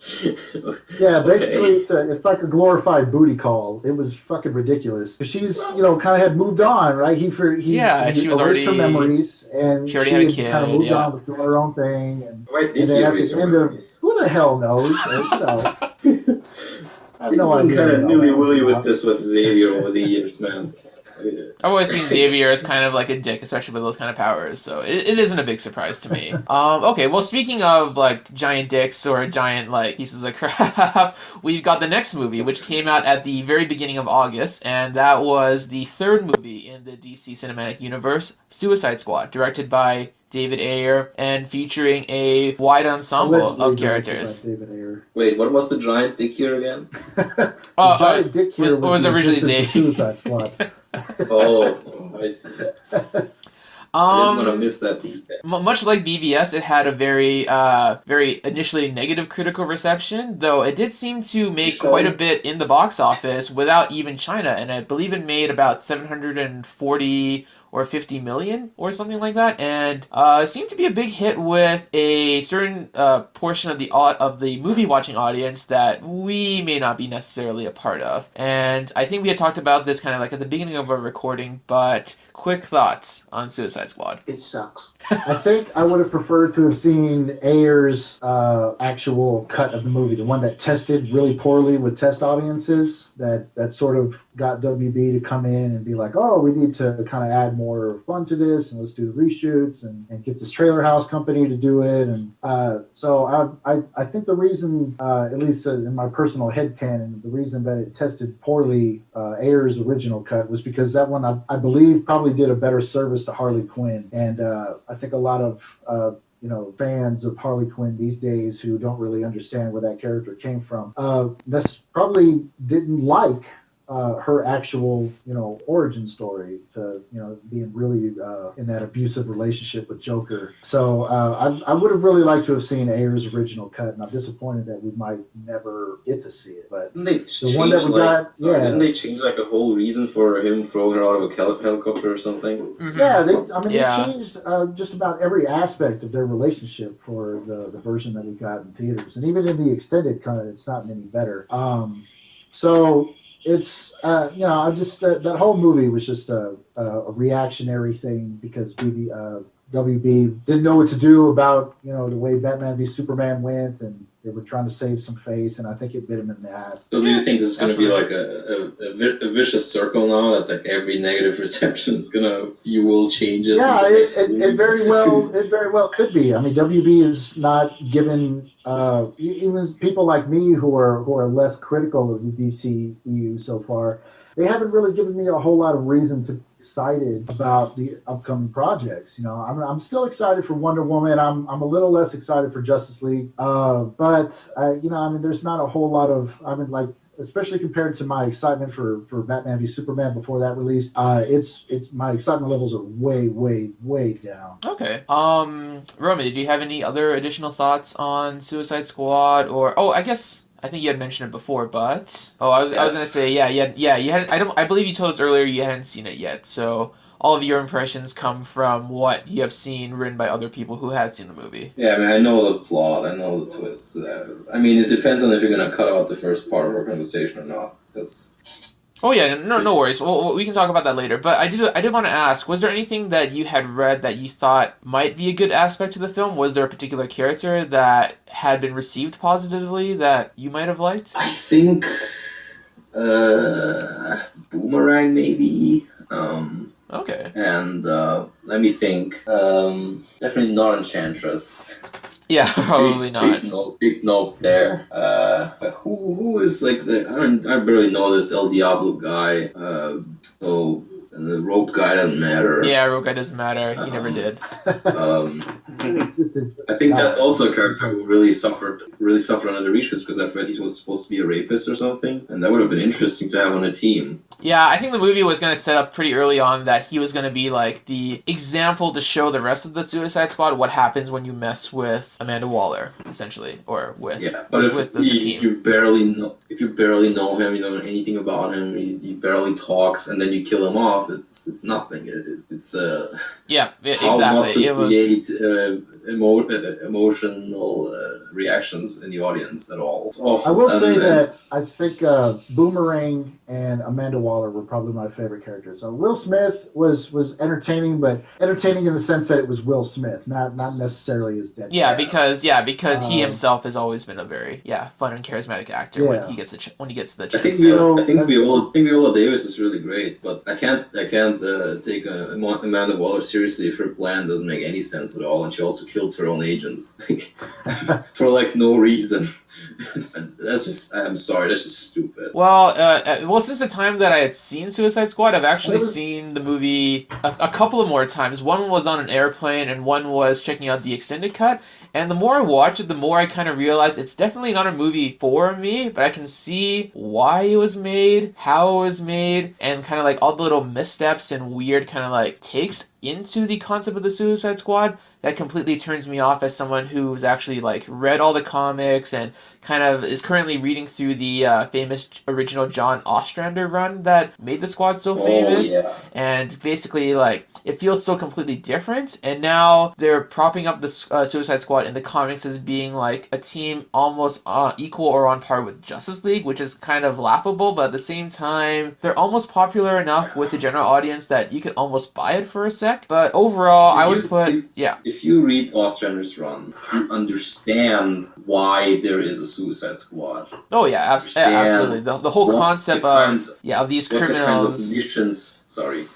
Yeah, basically, it's like a glorified booty call. It was fucking ridiculous. She's, kind of had moved on, right? He she was erased already her memories, and she already had a kid, kind of moved yeah. on with doing her own thing. And, Why did and he then at erase the her end of, memories? who the hell knows? I have no I've been idea. kind of about nilly-willy that. with this with Xavier over the years, man. I've always seen Xavier as kind of like a dick, especially with those kind of powers, so it isn't a big surprise to me. Okay, well, speaking of, like, giant dicks or giant, like, pieces of crap, we've got the next movie, which came out at the very beginning of August, and that was the third movie in the DC Cinematic Universe, Suicide Squad, directed by David Ayer and featuring a wide ensemble Allegedly of directed characters. by David Ayer. Wait, what was the giant dick here again? The giant dick here was the originally assistant to Suicide Squad. Oh, I see. I didn't want to miss that detail. Much like BVS, it had a very initially negative critical reception, though it did seem to make quite a bit in the box office without even China, and I believe it made about $740 or or 50 million or something like that, and seemed to be a big hit with a certain portion of the movie watching audience that we may not be necessarily a part of. And I think we had talked about this kind of like at the beginning of our recording, but quick thoughts on Suicide Squad. It sucks. I think I would have preferred to have seen Ayer's actual cut of the movie, the one that tested really poorly with test audiences, that sort of got WB to come in and be like, oh, we need to kind of add more fun to this, and let's do the reshoots and get this trailer house company to do it. And so I think the reason, at least in my personal headcanon, the reason that it tested poorly, Ayer's original cut, was because that one, I believe, probably did a better service to Harley Quinn. And I think a lot of fans of Harley Quinn these days who don't really understand where that character came from, that's probably didn't like her actual, origin story to, being really in that abusive relationship with Joker. So I would have really liked to have seen Ayer's original cut, and I'm disappointed that we might never get to see it. But the one that we got, yeah. Didn't they change like a whole reason for him throwing her out of a helicopter or something? Mm-hmm. Yeah, they changed just about every aspect of their relationship for the version that we got in theaters, and even in the extended cut, it's not any better. So it's I just that whole movie was just a reactionary thing because WB didn't know what to do about the way Batman v Superman went, and they were trying to save some face, and I think it bit him in the ass. So do you think this is going to be like a vicious circle now, that like every negative reception is going to fuel changes? Yeah, it very well could be. I mean, WB is not given even people like me who are less critical of the DCEU so far. They haven't really given me a whole lot of reason to be excited about the upcoming projects. I'm still excited for Wonder Woman. I'm a little less excited for Justice League. But there's not a whole lot of, especially compared to my excitement for Batman v Superman before that release, it's my excitement levels are way, way, way down. Okay. Roman, did you have any other additional thoughts on Suicide Squad? I think you had mentioned it before, but I was gonna say you had. I believe you told us earlier you hadn't seen it yet. So all of your impressions come from what you have seen written by other people who had seen the movie. Yeah, I mean, I know the plot, I know the twists. I mean, it depends on if you're gonna cut out the first part of our conversation or not. Because. Oh yeah, no worries. Well, we can talk about that later. But I did want to ask: was there anything that you had read that you thought might be a good aspect to the film? Was there a particular character that had been received positively that you might have liked? I think Boomerang maybe. Okay. And let me think. Definitely not Enchantress. Yeah, probably not. Big note there. Who is like I barely know this El Diablo guy. And the rope guy doesn't matter. Yeah, rope guy doesn't matter. He never did. I think that's also a character who really suffered under the reshoots, because I read he was supposed to be a rapist or something, and that would have been interesting to have on a team. Yeah, I think the movie was going to set up pretty early on that he was going to be like the example to show the rest of the Suicide Squad what happens when you mess with Amanda Waller, essentially, or with the team. If you barely know him, you don't know anything about him, he barely talks, and then you kill him off. It's nothing. It's how not to create emotional reactions in the audience at all. It's awful. I will say that I think Boomerang and Amanda Waller were probably my favorite characters. Will Smith was entertaining, but entertaining in the sense that it was Will Smith, not necessarily his dead. Yeah, because he himself has always been a very fun and charismatic actor when he gets the chance. I think Viola Davis is really great, but I can't take Amanda Waller seriously if her plan doesn't make any sense at all, and she also kills her own agents for no reason. I'm sorry, that's just stupid. Well, since the time that I had seen Suicide Squad, I've actually seen the movie a couple of more times. One was on an airplane, and one was checking out the extended cut. And the more I watch it, the more I kind of realize it's definitely not a movie for me, but I can see why it was made, how it was made, and kind of like all the little missteps and weird kind of like takes into the concept of the Suicide Squad that completely turns me off as someone who's actually like read all the comics and kind of is currently reading through the famous original John Ostrander run that made the squad so famous. Yeah. And basically, like, it feels so completely different. And now they're propping up the Suicide Squad in the comics as being like a team almost equal or on par with Justice League, which is kind of laughable. But at the same time, they're almost popular enough with the general audience that you could almost buy it for a sec. But overall, I would put If you read Ostrander's run, you understand why there is a Suicide Squad. Oh yeah, absolutely. The whole concept of these criminals.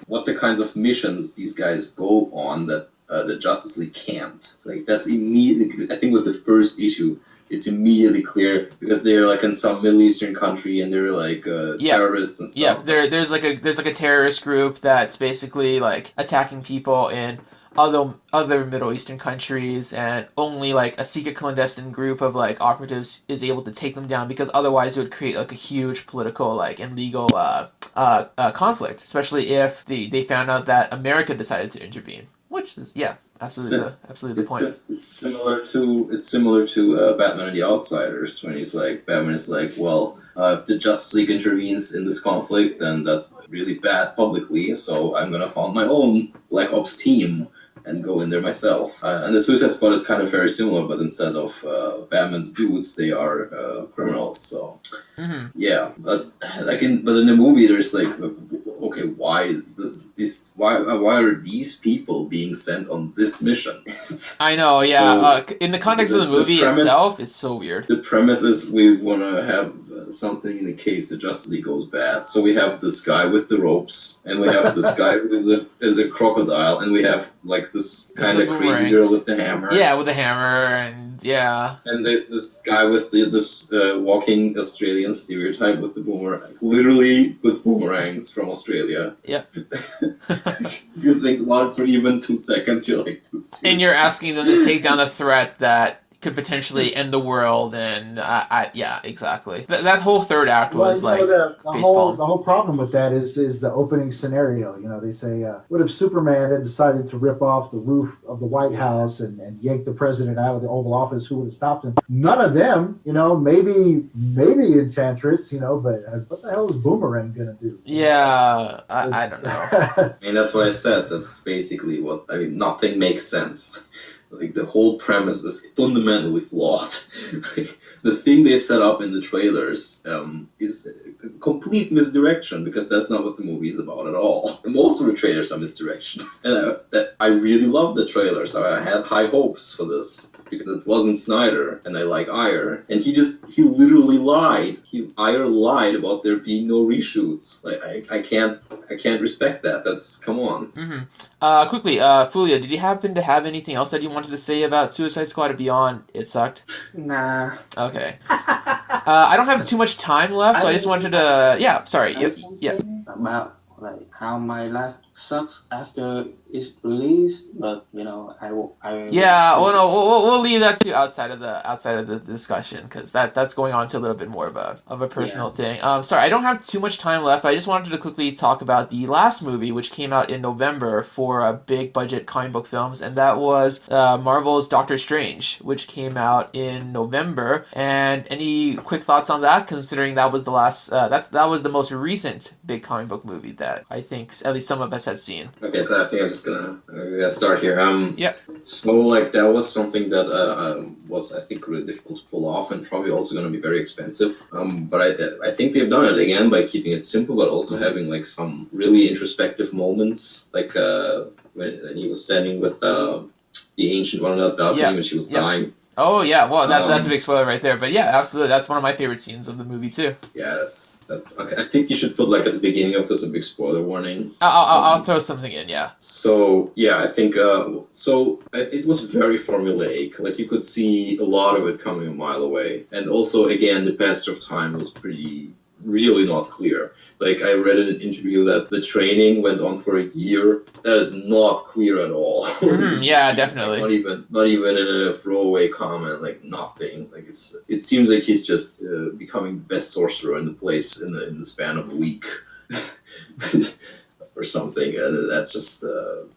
What the kinds of missions these guys go on that the Justice League can't. Like that's immediately. I think with the first issue, it's immediately clear because they're like in some Middle Eastern country and they're like terrorists and stuff. Yeah, there's like a terrorist group that's basically like attacking people in other Middle Eastern countries, and only like a secret clandestine group of like operatives is able to take them down, because otherwise it would create like a huge political like and legal conflict, especially if they found out that America decided to intervene, which is absolutely the point. It's similar to Batman and the Outsiders, when Batman is like, well, if the Justice League intervenes in this conflict, then that's really bad publicly, so I'm gonna found my own Black Ops team and go in there myself. And the Suicide Squad is kind of very similar, but instead of Batman's dudes, they are criminals. So yeah, but in the movie, there's like, okay, why are these people being sent on this mission? I know, yeah. So, in the context of the movie itself, it's so weird. The premise is we want to have something in case the Justice League goes bad. So we have this guy with the ropes, and we have this guy who is a crocodile, and we have like this kind of crazy girl with the hammer. Yeah, with the hammer, and yeah. And this guy with this walking Australian stereotype with the boomerang, literally with boomerangs from Australia. Yep. If you think about it for even 2 seconds, you're like, and you're asking them to take down a threat that could potentially end the world, and yeah, exactly. That whole third act was the whole problem with that is the opening scenario. You know, they say, what if Superman had decided to rip off the roof of the White House and yank the president out of the Oval Office? Who would have stopped him? None of them. You know, maybe Enchantress. You know, but what the hell is Boomerang gonna do? Yeah, I don't know. I mean, that's what I said. That's basically nothing makes sense. Like, the whole premise is fundamentally flawed. The thing they set up in the trailers is a complete misdirection, because that's not what the movie is about at all. Most of the trailers are misdirection. And I really love the trailers. I had high hopes for this, because it wasn't Snyder, and I like Ayer. And he literally lied. Ayer lied about there being no reshoots. Like, I can't respect that. Come on. Mm-hmm. Quickly, Foolia, did you happen to have anything else that you wanted to say about Suicide Squad beyond it sucked? Nah. Okay. I don't have too much time left, so I just wanted to... Yeah, sorry. Yeah. About like how my life sucks after it's released, but you know, yeah, well, no, we'll leave that to outside of the discussion, because that's going on to a little bit more of a personal thing. Sorry, I don't have too much time left, but I just wanted to quickly talk about the last movie, which came out in November for big budget comic book films, and that was Marvel's Doctor Strange, which came out in November. And any quick thoughts on that, considering that was the last that was the most recent big comic book movie that I think at least some of us had seen. Okay, so I think I'm just gonna start here. Yeah. So like that was something that was, I think, really difficult to pull off, and probably also going to be very expensive. But I think they've done it again by keeping it simple, but also having like some really introspective moments, like when he was standing with the ancient one on that balcony when she was dying. Oh yeah, well that's a big spoiler right there. But yeah, absolutely, that's one of my favorite scenes of the movie too. Yeah, that's okay. I think you should put like at the beginning of this a big spoiler warning. I'll throw something in. Yeah. So yeah, I think it was very formulaic. Like you could see a lot of it coming a mile away, and also again the passage of time was really not clear. Like I read in an interview that the training went on for a year. That is not clear at all. Yeah, definitely. Not even in a throwaway comment. Like nothing. Like it seems like he's just becoming the best sorcerer in the place in the span of a week. or something, and that's just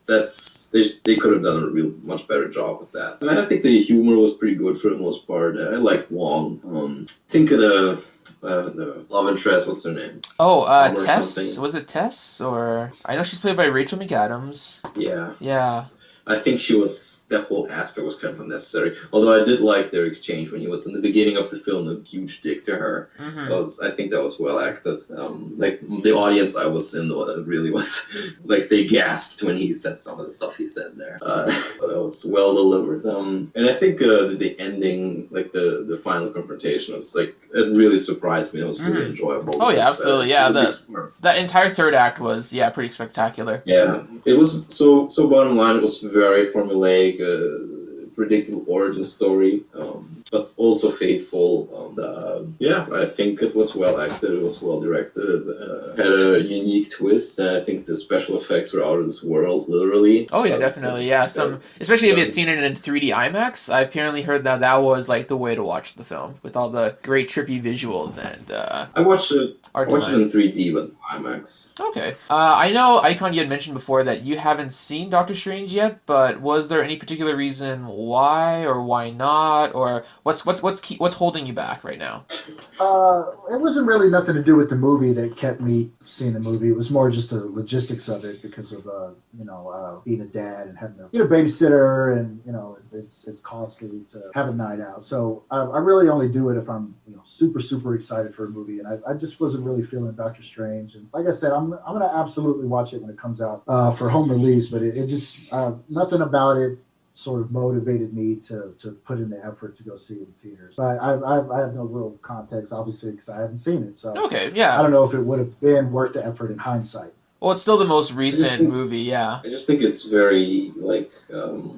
they could have done a real much better job with that. And I think the humor was pretty good for the most part. I like Wong. Think of the love interest. What's her name? Oh, Mom or Tess. something. Was it Tess? Or I know she's played by Rachel McAdams. Yeah. Yeah. I think that whole aspect was kind of unnecessary. Although I did like their exchange when he was in the beginning of the film, a huge dick to her. I think that was well acted. Like the audience I was in really was like they gasped when he said some of the stuff he said there. But that was well delivered. And I think the ending, like the final confrontation, was like it really surprised me. It was really enjoyable. Oh yeah, absolutely. Yeah, that entire third act was pretty spectacular. Yeah, it was so. Bottom line, it was very formulaic, predictable origin story, but also faithful. I think it was well acted. It was well directed. Had a unique twist. I think the special effects were out of this world, literally. Oh yeah, definitely. Yeah, especially if you've seen it in 3D IMAX. I apparently heard that was like the way to watch the film with all the great trippy visuals and. I watched it. Art I watched design. it in 3D with IMAX. Okay. I know, Icon, you had mentioned before that you haven't seen Doctor Strange yet, but was there any particular reason why or why not, or what's holding you back right now? It wasn't really nothing to do with the movie that kept me seeing the movie. It was more just the logistics of it because of being a dad and having a babysitter, and it's costly to have a night out. So I really only do it if I'm super excited for a movie, and I just wasn't really feeling Doctor Strange. And like I said, I'm gonna absolutely watch it when it comes out for home release. But it just nothing about it sort of motivated me to put in the effort to go see it in theaters. But I have no real context, obviously, because I haven't seen it. So Okay, yeah. I don't know if it would have been worth the effort in hindsight. Well, it's still the most recent movie, yeah. I just think it's very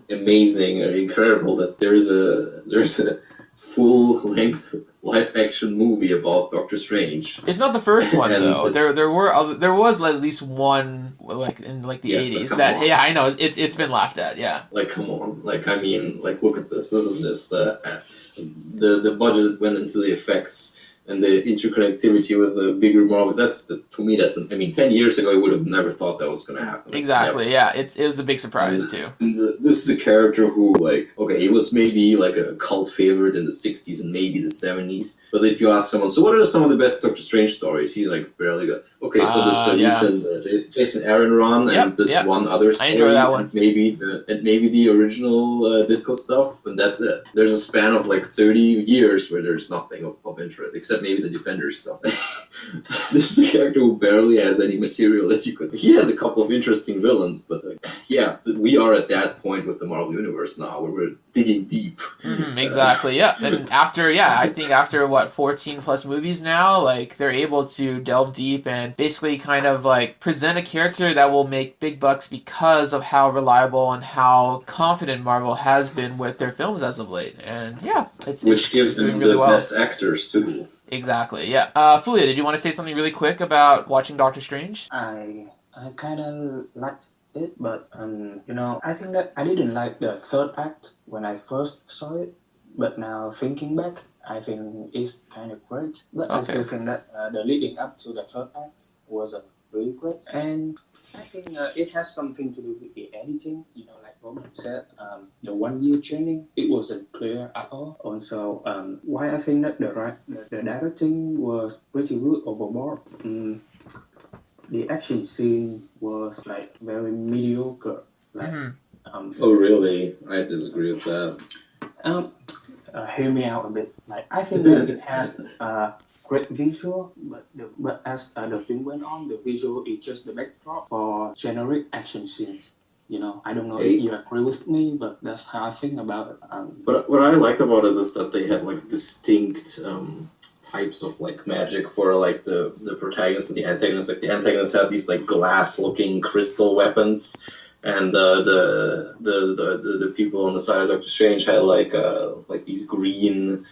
amazing and incredible that there's a full length live action movie about Doctor Strange. It's not the first one though. There was at least one like in the 80s that on. Yeah, I know it's been laughed at, yeah. Like come on. Look at this. This is just the budget that went into the effects and the interconnectivity with the bigger Marvel. That's 10 years ago I would have never thought that was going to happen. Exactly, yeah. It was a big surprise too. This is a character who he was maybe like a cult favorite in the 60s and maybe the 70s. But if you ask someone, so what are some of the best Doctor Strange stories? He barely got. Okay, so this recent Jason Aaron run and one other story. I enjoy that one. And maybe the original Ditko stuff, and that's it. There's a span of 30 years where there's nothing of interest, except maybe the Defenders stuff. This is a character who barely has any material that you could. He has a couple of interesting villains, but we are at that point with the Marvel Universe now where we're digging deep. Exactly, yeah. And I think after 14 plus movies now, they're able to delve deep and basically kind of present a character that will make big bucks because of how reliable and how confident Marvel has been with their films as of late. And which gives them really the best actors too. Exactly, yeah. Foolia, did you want to say something really quick about watching Doctor Strange? I kind of liked it, but I think that I didn't like the third act when I first saw it. But now thinking back, I think it's kind of great. But I still think that the leading up to the third act wasn't really great. And I think it has something to do with the editing. Like Roman said, the 1 year training, it wasn't clear at all. Also, why I think that the directing was pretty good overboard. The action scene was very mediocre. Oh really? I disagree with that. Hear me out a bit. I think that it has great visual, but as the film went on, the visual is just the backdrop for generic action scenes. I don't know if you agree with me, but that's how I think about it. But what I liked about it is that they had distinct types of magic for the protagonist and the antagonist. The antagonist had these glass-looking crystal weapons. And the people on the side of Doctor Strange had these green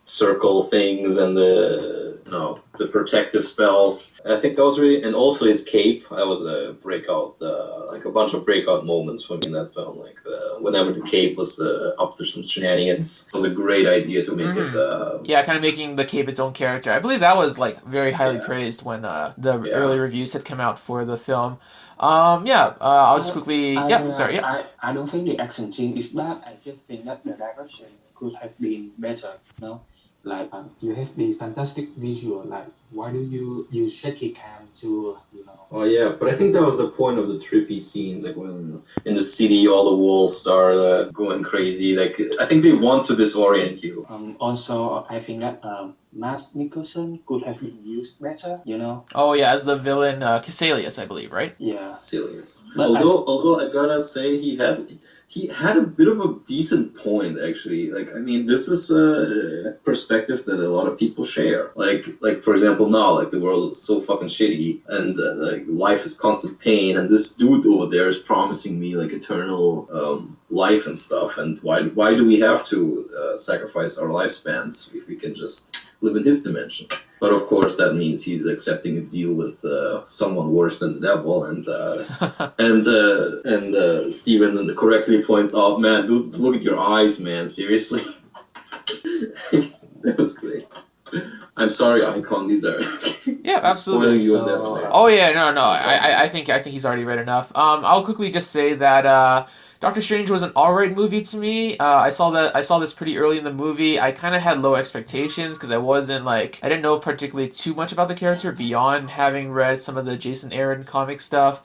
circle things, and the No, the protective spells. I think that was really, and also his cape. That was a breakout, like a bunch of breakout moments for me in that film. Like whenever the cape was up to some shenanigans, it was a great idea to make it. Yeah, kind of making the cape its own character. I believe that was like very highly praised when the early reviews had come out for the film. I'll just quickly. I don't think the action scene is bad. I just think that the direction could have been better. Like you have the fantastic visual. Like why do you use shaky cam to Oh yeah, but I think that was the point of the trippy scenes, like when in the city all the walls start going crazy. Like I think they want to disorient you. Also, I think that Mads Mikkelsen could have been used better. Oh yeah, as the villain Cassalius, I believe, right? Yeah. Serious. But Although I gotta say he had a bit of a decent point actually. Like I mean, this is a perspective that a lot of people share. Like for example, now like the world is so fucking shitty and like life is constant pain, and this dude over there is promising me like eternal life and stuff. And why do we have to sacrifice our lifespans if we can just live in his dimension? But of course, that means he's accepting a deal with someone worse than the devil, and Steven correctly points out, man, dude, look at your eyes, man. Seriously, that was great. I'm sorry, Icon. These are yeah, absolutely. spoiling you in that way. Oh yeah, no. I think he's already read enough. I'll quickly just say that Doctor Strange was an alright movie to me. I saw this pretty early in the movie. I kind of had low expectations because I didn't know particularly too much about the character beyond having read some of the Jason Aaron comic stuff.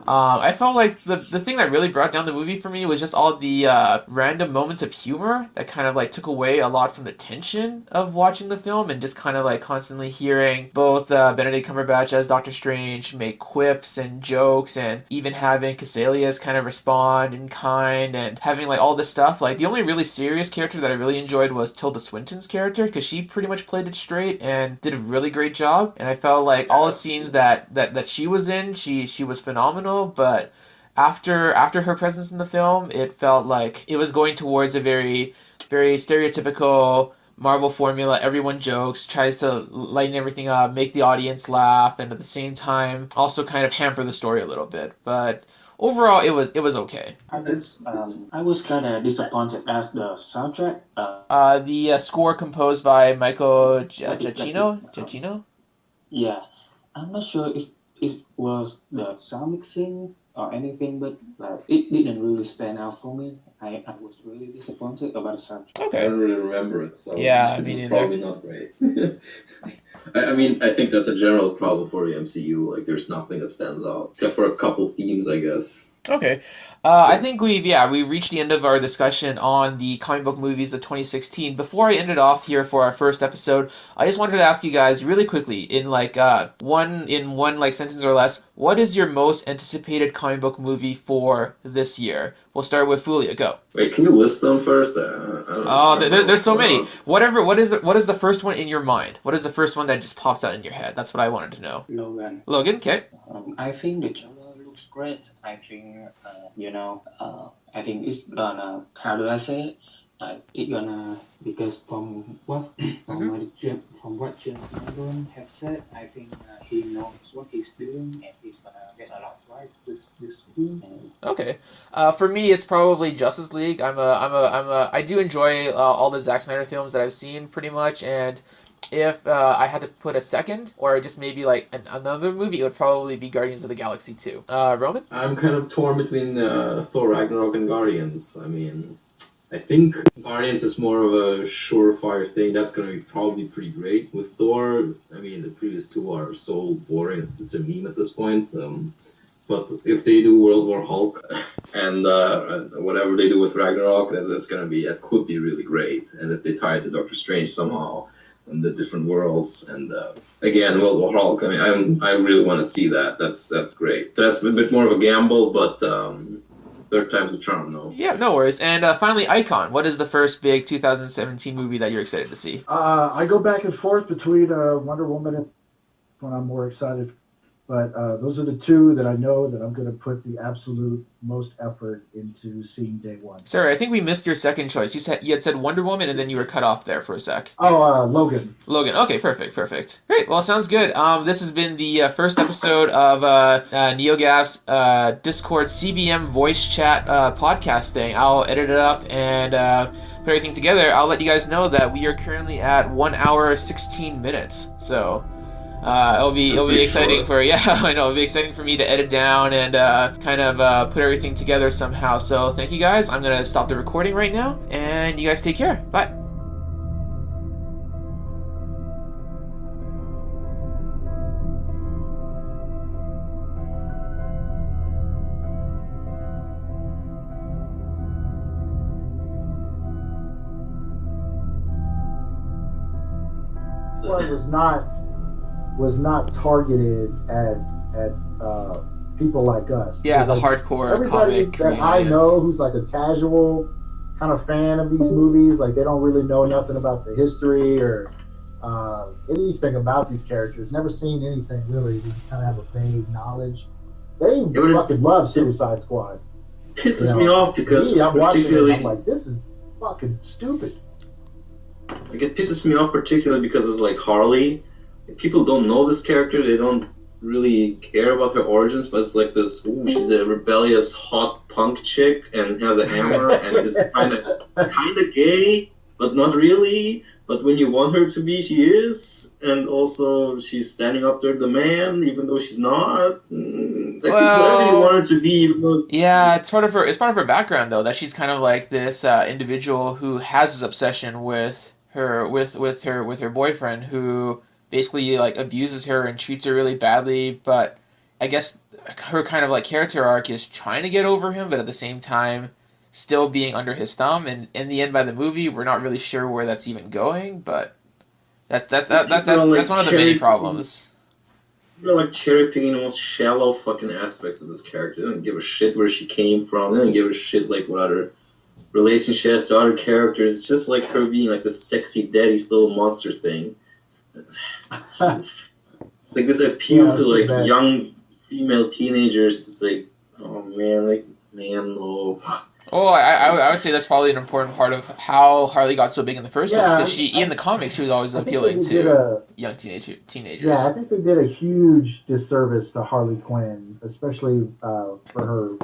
I felt like the thing that really brought down the movie for me was just all the random moments of humor that kind of like took away a lot from the tension of watching the film, and just kind of like constantly hearing both Benedict Cumberbatch as Doctor Strange make quips and jokes, and even having Cassalius kind of respond in kind, and having like all this stuff. Like the only really serious character that I really enjoyed was Tilda Swinton's character, because she pretty much played it straight and did a really great job, and I felt like all the scenes that she was in, she was phenomenal. But after her presence in the film, it felt like it was going towards a very, very stereotypical Marvel formula. Everyone jokes, tries to lighten everything up, make the audience laugh, and at the same time also kind of hamper the story a little bit. But overall, it was okay. I was kind of disappointed as the soundtrack. The score composed by Michael Giacchino. Yeah, I'm not sure if it was the sound mixing or anything, but like it didn't really stand out for me. I was really disappointed about the soundtrack. I Okay. don't really remember it, so Yeah, it's me neither. probably not great. I mean, I think that's a general problem for the MCU. Like, there's nothing that stands out except for a couple themes, I guess. Okay. I think we've reached the end of our discussion on the comic book movies of 2016. Before I end it off here for our first episode, I just wanted to ask you guys really quickly, in one like sentence or less, what is your most anticipated comic book movie for this year? We'll start with Foolia. Go. Wait, can you list them first? I don't Oh, remember there's so what's going many. on. What is the first one in your mind? What is the first one that just pops out in your head? That's what I wanted to know. Logan. Logan, okay. I think the trailer looks great. I think I think it's gonna. How do I say it? It gonna, because from what from what James Cameron have said, I think he knows what he's doing, and he's gonna get a lot right this film. Okay. For me, it's probably Justice League. I do enjoy all the Zack Snyder films that I've seen pretty much, and if I had to put a second, or just maybe like another movie, it would probably be Guardians of the Galaxy 2. Roman? I'm kind of torn between Thor Ragnarok and Guardians. I mean, I think Guardians is more of a surefire thing. That's going to be probably pretty great. With Thor, I mean, the previous two are so boring. It's a meme at this point. But if they do World War Hulk and whatever they do with Ragnarok, that could be really great. And if they tie it to Doctor Strange somehow and the different worlds, and again World War Hulk, I mean, I really want to see that. That's great. That's a bit more of a gamble, but third time's a charm, no? Yeah, no worries. And finally, Icon. What is the first big 2017 movie that you're excited to see? I go back and forth between Wonder Woman and when I'm more excited But those are the two that I know that I'm going to put the absolute most effort into seeing day one. Sorry, I think we missed your second choice. You had said Wonder Woman, and then you were cut off there for a sec. Oh, Logan. Logan. Okay, perfect. Great. Well, sounds good. This has been the first episode of NeoGAF's Discord CBM voice chat podcast thing. I'll edit it up and put everything together. I'll let you guys know that we are currently at 1 hour 16 minutes. So. It'll be exciting for I know it'll be exciting for me to edit down and kind of put everything together somehow. So thank you guys. I'm gonna stop the recording right now, and you guys take care. Bye. One was not targeted at people like us. Yeah, the like hardcore everybody comic that I comedians. know who's like a casual kind of fan of these movies, like they don't really know nothing about the history or anything about these characters. Never seen anything really. They just kind of have a vague knowledge. They fucking love Suicide Squad. Pisses me off because I'm watching it, particularly I'm like, this is fucking stupid. like it pisses me off particularly because it's like Harley. People don't know this character. They don't really care about her origins, but it's like this. Ooh, she's a rebellious, hot punk chick and has a hammer and is kind of gay, but not really. But when you want her to be, she is, and also she's standing up to the man, even though she's not. Like it's whatever you want her to be, even though. Yeah, it's part of her background though, that she's kind of like this individual who has this obsession with her boyfriend, who basically like abuses her and treats her really badly. But I guess her kind of like character arc is trying to get over him, but at the same time still being under his thumb. And in the end, by the movie, we're not really sure where that's even going. But that's one of the many problems. They're like cherry picking the most shallow fucking aspects of this character. They don't give a shit where she came from. They don't give a shit like what other relationships to other characters. It's just like her being like this sexy daddy's little monster thing. It's like this appeal to like young female teenagers. It's like, oh man, no. Oh, I would say that's probably an important part of how Harley got so big in the first place, because in the comics she was always appealing to young teenagers. Yeah, I think they did a huge disservice to Harley Quinn, especially for her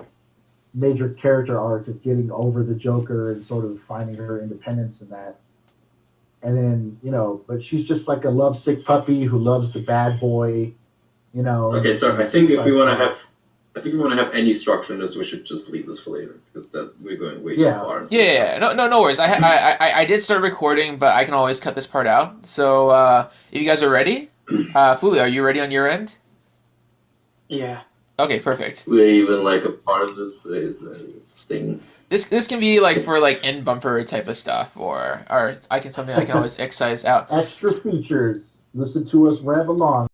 major character arc of getting over the Joker and sort of finding her independence in that. And then, but she's just like a lovesick puppy who loves the bad boy, Okay, so I think if we want to have any structure in this, we should just leave this for later, because that we're going way too far. Yeah. No worries. I did start recording, but I can always cut this part out. So if you guys are ready, Foolia, are you ready on your end? Yeah. Okay, perfect. We're even like a part of this thing. This can be like for like end bumper type of stuff, or something I can always excise out. Extra features. Listen to us ramble on.